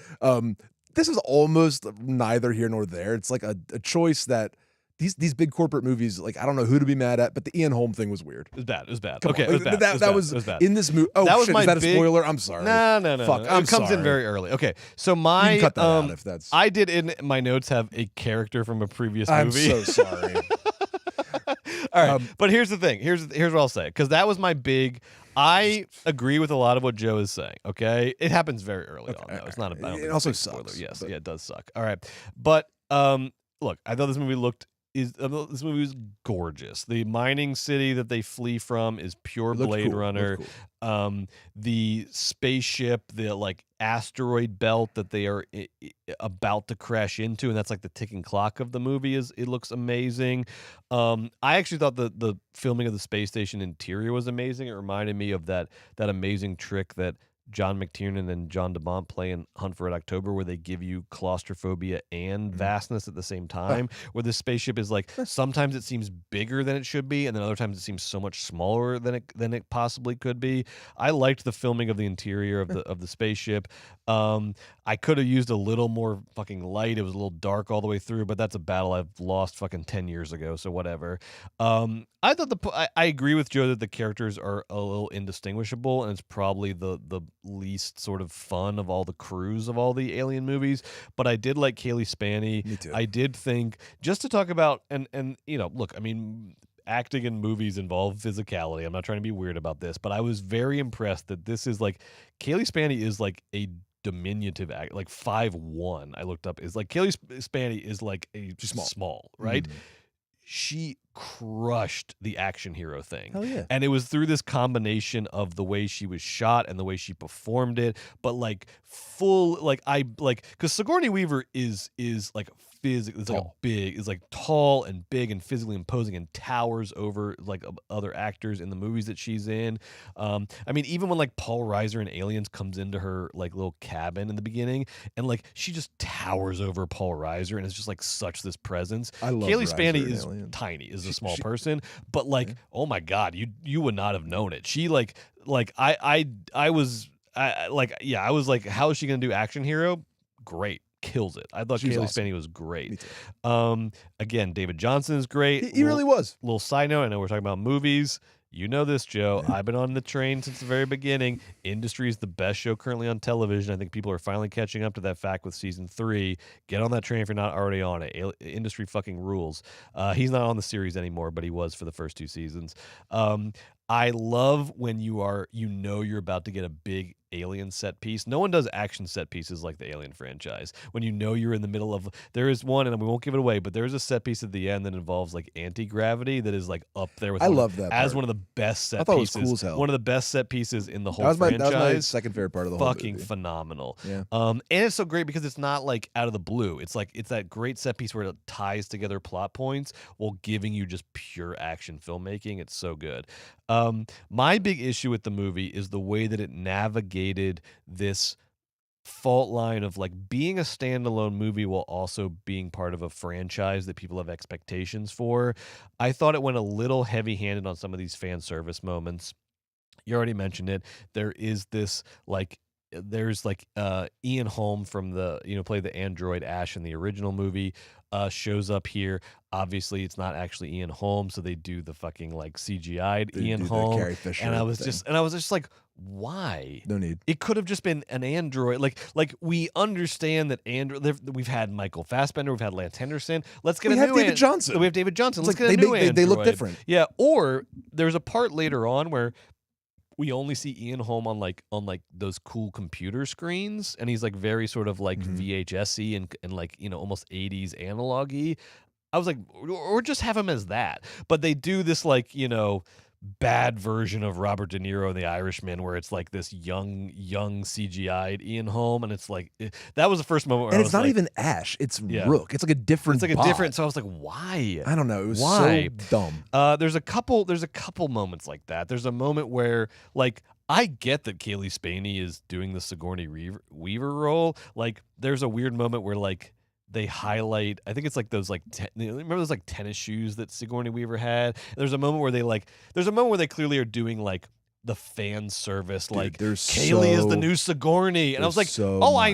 This is almost neither here nor there. It's like a choice that these big corporate movies, like I don't know who to be mad at, but the Ian Holm thing was weird. It was bad. It was bad. Come okay, on. it was bad. That was bad. in this movie. Oh, that was shit, is that a spoiler? I'm sorry. No. Fuck, it comes in very early. Okay, so you can cut that out if that's. I did in my notes have a character from a previous movie. I'm so sorry. All right, but here's the thing. Here's what I'll say, because that was my big. I agree with a lot of what Joe is saying. Okay, it happens very early on. Though. It's not a. It also sucks. Yes, yeah, it does suck. All right, but look, I thought this movie this movie was gorgeous. The mining city that they flee from is pure Blade Runner. Cool. The spaceship, the like asteroid belt that they are about to crash into, and that's like the ticking clock of the movie. It looks amazing. I actually thought the filming of the space station interior was amazing. It reminded me of that amazing trick that John McTiernan and John DeMont play in Hunt for Red October, where they give you claustrophobia and vastness at the same time, where the spaceship is like, sometimes it seems bigger than it should be, and then other times it seems so much smaller than it possibly could be. I liked the filming of the interior of the spaceship. I could have used a little more fucking light. It was a little dark all the way through, but that's a battle I've lost fucking 10 years ago, so whatever. I thought I agree with Joe that the characters are a little indistinguishable, and it's probably the least sort of fun of all the crews of all the Alien movies. But I did like Kaylee Spaney. Me too. I did think, just to talk about, and you know, look, I mean, acting in movies involve physicality. I'm not trying to be weird about this, but I was very impressed that this is like, Kaylee Spaney is like a diminutive act, like 5'1". I looked up, is like, Kaylee Spaney is like a small, right? She crushed the action hero thing. Hell yeah. And it was through this combination of the way she was shot and the way she performed it, but like because Sigourney Weaver is like physically, it's like big, is like tall and big and physically imposing and towers over like other actors in the movies that she's in. I mean, even when like Paul Reiser in Aliens comes into her like little cabin in the beginning, and like she just towers over Paul Reiser and is just like such this presence. I love Kaylee Reiser Spaney in is Aliens. tiny, is a small person, but like, oh my God, you would not have known it. She I was like, how is she gonna do action hero? Great. Kills it. I thought Kaylee awesome. Spaney was great. Again, David Johnson is great. He really was. Little side note, I know we're talking about movies. You know this, Joe. I've been on the train since the very beginning. Industry is the best show currently on television. I think people are finally catching up to that fact with season 3. Get on that train if you're not already on it. Industry fucking rules. He's not on the series anymore, but he was for the first 2 seasons. I love when you're about to get a big alien set piece. No one does action set pieces like the Alien franchise. When you know you're in the middle of, there is one, and we won't give it away, but there's a set piece at the end that involves like anti-gravity that is like up there with I love that as part. one of the best set I thought pieces. It was cool as hell. One of the best set pieces in the whole franchise. That was my second favorite part of the whole fucking movie. phenomenal. Yeah. And it's so great because it's not like out of the blue. It's like, it's that great set piece where it ties together plot points while giving you just pure action filmmaking. It's so good. My big issue with the movie is the way that it navigated this fault line of like being a standalone movie while also being part of a franchise that people have expectations for. I thought it went a little heavy-handed on some of these fan service moments. You already mentioned it. There is this like, there's like Ian Holm from the, played the android Ash in the original movie, shows up here. Obviously, it's not actually Ian Holm, so they do the fucking like CGI'd Ian Holm. Carrie Fisher and I was just like, why? No need. It could have just been an android. Like we understand that we've had Michael Fassbender, we've had Lance Henderson. Let's get we have David Johnson. We have David Johnson. Let's like get a new android. They look different. Yeah. Or there's a part later on where we only see Ian Holm on like those cool computer screens, and he's like very sort of like VHS-y and like, almost 80s analog-y. I was like, or just have him as that. But they do this like, bad version of Robert De Niro in The Irishman, where it's like this young CGI'd Ian Holm, and it's like that was the first moment where and I it's was not like, even Ash, it's Rook. It's like a different. It's like bot. a different. So I was like, why? I don't know. It was why? so dumb. There's a couple moments like that. There's a moment where like, I get that Kaylee Spaney is doing the Sigourney Weaver role. Like, there's a weird moment where like they highlight, I think it's like those like remember those like tennis shoes that Sigourney Weaver had? There's a moment where they clearly are doing like the fan service, Dude, like Kaylee is the new Sigourney, and I was like, I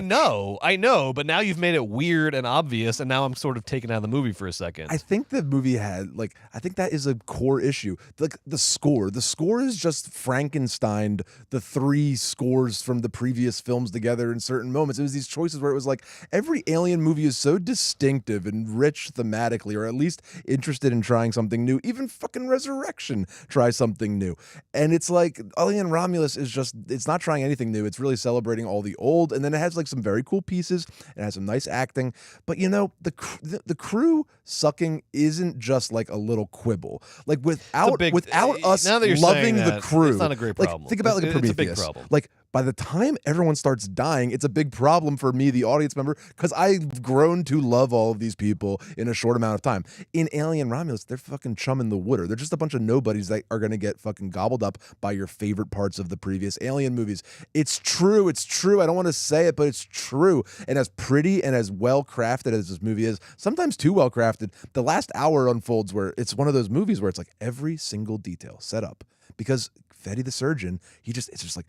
know, but now you've made it weird and obvious, and now I'm sort of taken out of the movie for a second. I think the movie had I think that is a core issue. Like the score is just Frankensteined the 3 scores from the previous films together in certain moments. It was these choices where it was like every Alien movie is so distinctive and rich thematically, or at least interested in trying something new. Even fucking Resurrection tries something new, and it's like Alien Romulus is just, it's not trying anything new. It's really celebrating all the old, and then it has like some very cool pieces. It has some nice acting, but the crew sucking isn't just like a little quibble. Like without us loving the crew, it's not a great problem. Like, think about like a Prometheus. It's a big problem. Like by the time everyone starts dying, it's a big problem for me, the audience member, because I've grown to love all of these people in a short amount of time. In Alien Romulus, they're fucking chumming the water. They're just a bunch of nobodies that are going to get fucking gobbled up by your favorite parts of the previous Alien movies. It's true. It's true. I don't want to say it, but it's true. And as pretty and as well crafted as this movie is, sometimes too well crafted, the last hour unfolds where it's one of those movies where it's like every single detail set up. Because Fetty the surgeon, it's just like,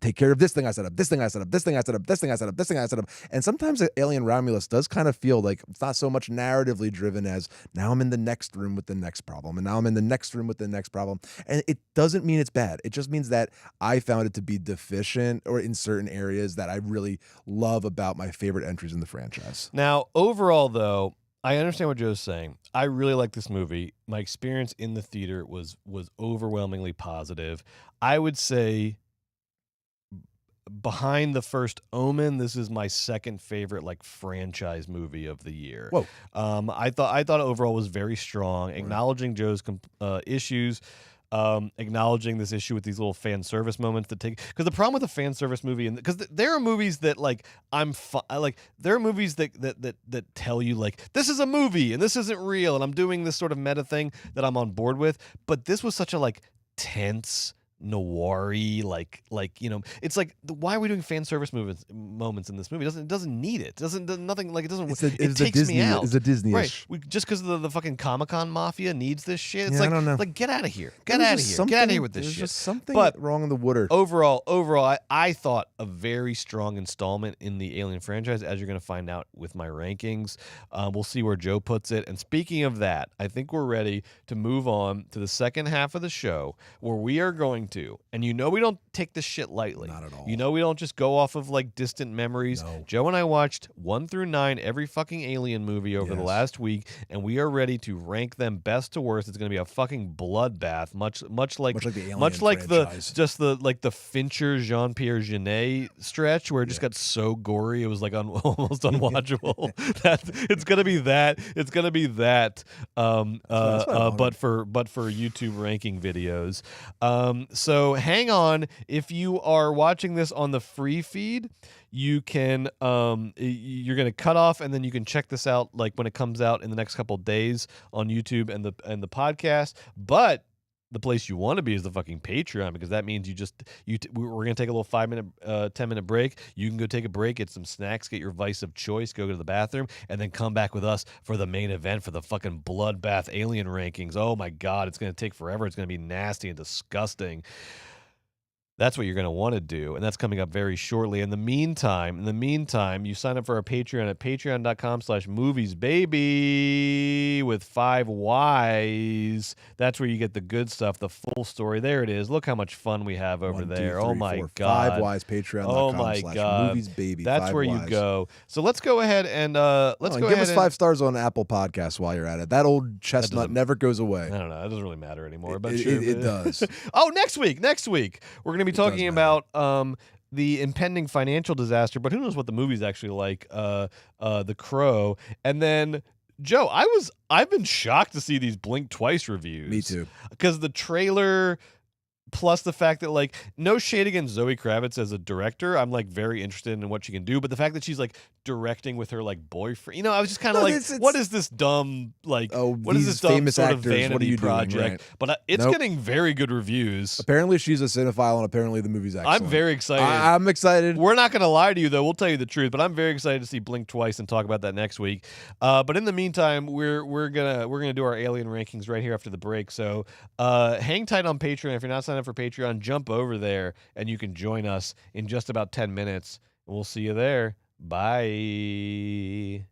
take care of this thing I set up, this thing I set up, this thing I set up, this thing I set up, this thing I set up. And sometimes Alien Romulus does kind of feel like it's not so much narratively driven as now I'm in the next room with the next problem, and now I'm in the next room with the next problem. And it doesn't mean it's bad. It just means that I found it to be deficient or in certain areas that I really love about my favorite entries in the franchise. Now, overall, though, I understand what Joe's saying. I really like this movie. My experience in the theater was overwhelmingly positive. I would say behind the first Omen, this is my second favorite like franchise movie of the year. Whoa. I thought overall was very strong, acknowledging Joe's issues. Acknowledging this issue with these little fan service moments that take, because the problem with a fan service movie, and because there are movies that like there are movies that tell you like this is a movie and this isn't real, and I'm doing this sort of meta thing that I'm on board with, but this was such a like tense, noir-y, like it's like, why are we doing fan service moments in this movie? It doesn't need it. Nothing like it doesn't. It takes me out. It's a Disney-ish. Right. Just because the fucking Comic-Con mafia needs this shit. It's I don't know. Like get out of here. Get out of here. Get out of here with this shit. There's just something but wrong in the water. Overall, I thought a very strong installment in the Alien franchise, as you're going to find out with my rankings. We'll see where Joe puts it. And speaking of that, I think we're ready to move on to the second half of the show, where we are going to, and we don't take this shit lightly. Not at all. We don't just go off of like distant memories. No. Joe and I watched 1 through 9 every fucking Alien movie over the last week, and we are ready to rank them best to worst. It's going to be a fucking bloodbath, much like the Alien franchise. the Fincher Jean-Pierre Jeunet stretch where it just got so gory it was like almost unwatchable. It's going to be that. It's going to be that. But for YouTube ranking videos. So hang on. If you are watching this on the free feed, you can you're going to cut off, and then you can check this out like when it comes out in the next couple of days on YouTube and the podcast. But the place you want to be is the fucking Patreon, because that means we're going to take a little 5-minute, 10-minute break. You can go take a break, get some snacks, get your vice of choice, go to the bathroom, and then come back with us for the main event, for the fucking bloodbath Alien rankings. Oh my God, it's going to take forever. It's going to be nasty and disgusting. That's what you're going to want to do, and that's coming up very shortly. In the meantime, you sign up for our Patreon at patreon.com/moviesbaby with 5 Ys. That's where you get the good stuff, the full story. There it is. Look how much fun we have over there. 1, 2, 3, oh my 4, God. 5 Ys, patreon.com/moviesbaby. Oh my God. That's 5 where Ys. you go. So let's go ahead and give us 5 stars on Apple Podcasts while you're at it. That old chestnut never goes away. I don't know. It doesn't really matter anymore. But it does. Oh, next week we're going to be talking about the impending financial disaster, but who knows what the movie's actually like, The Crow. And then, Joe, I've been shocked to see these blink twice reviews. Me too. Because the trailer, plus the fact that, like, no shade against Zoe Kravitz as a director, I'm like very interested in what she can do, but the fact that she's like directing with her like boyfriend, I was just kind of what is this dumb what is this dumb sort of vanity project? Right. But it's getting very good reviews. Apparently she's a cinephile, and apparently the movie's excellent. I'm very excited. I'm excited. We're not going to lie to you though. We'll tell you the truth, but I'm very excited to see Blink Twice and talk about that next week. But in the meantime, we're gonna do our Alien rankings right here after the break. So hang tight on Patreon. If you're not signed up for Patreon, jump over there and you can join us in just about 10 minutes. We'll see you there. Bye.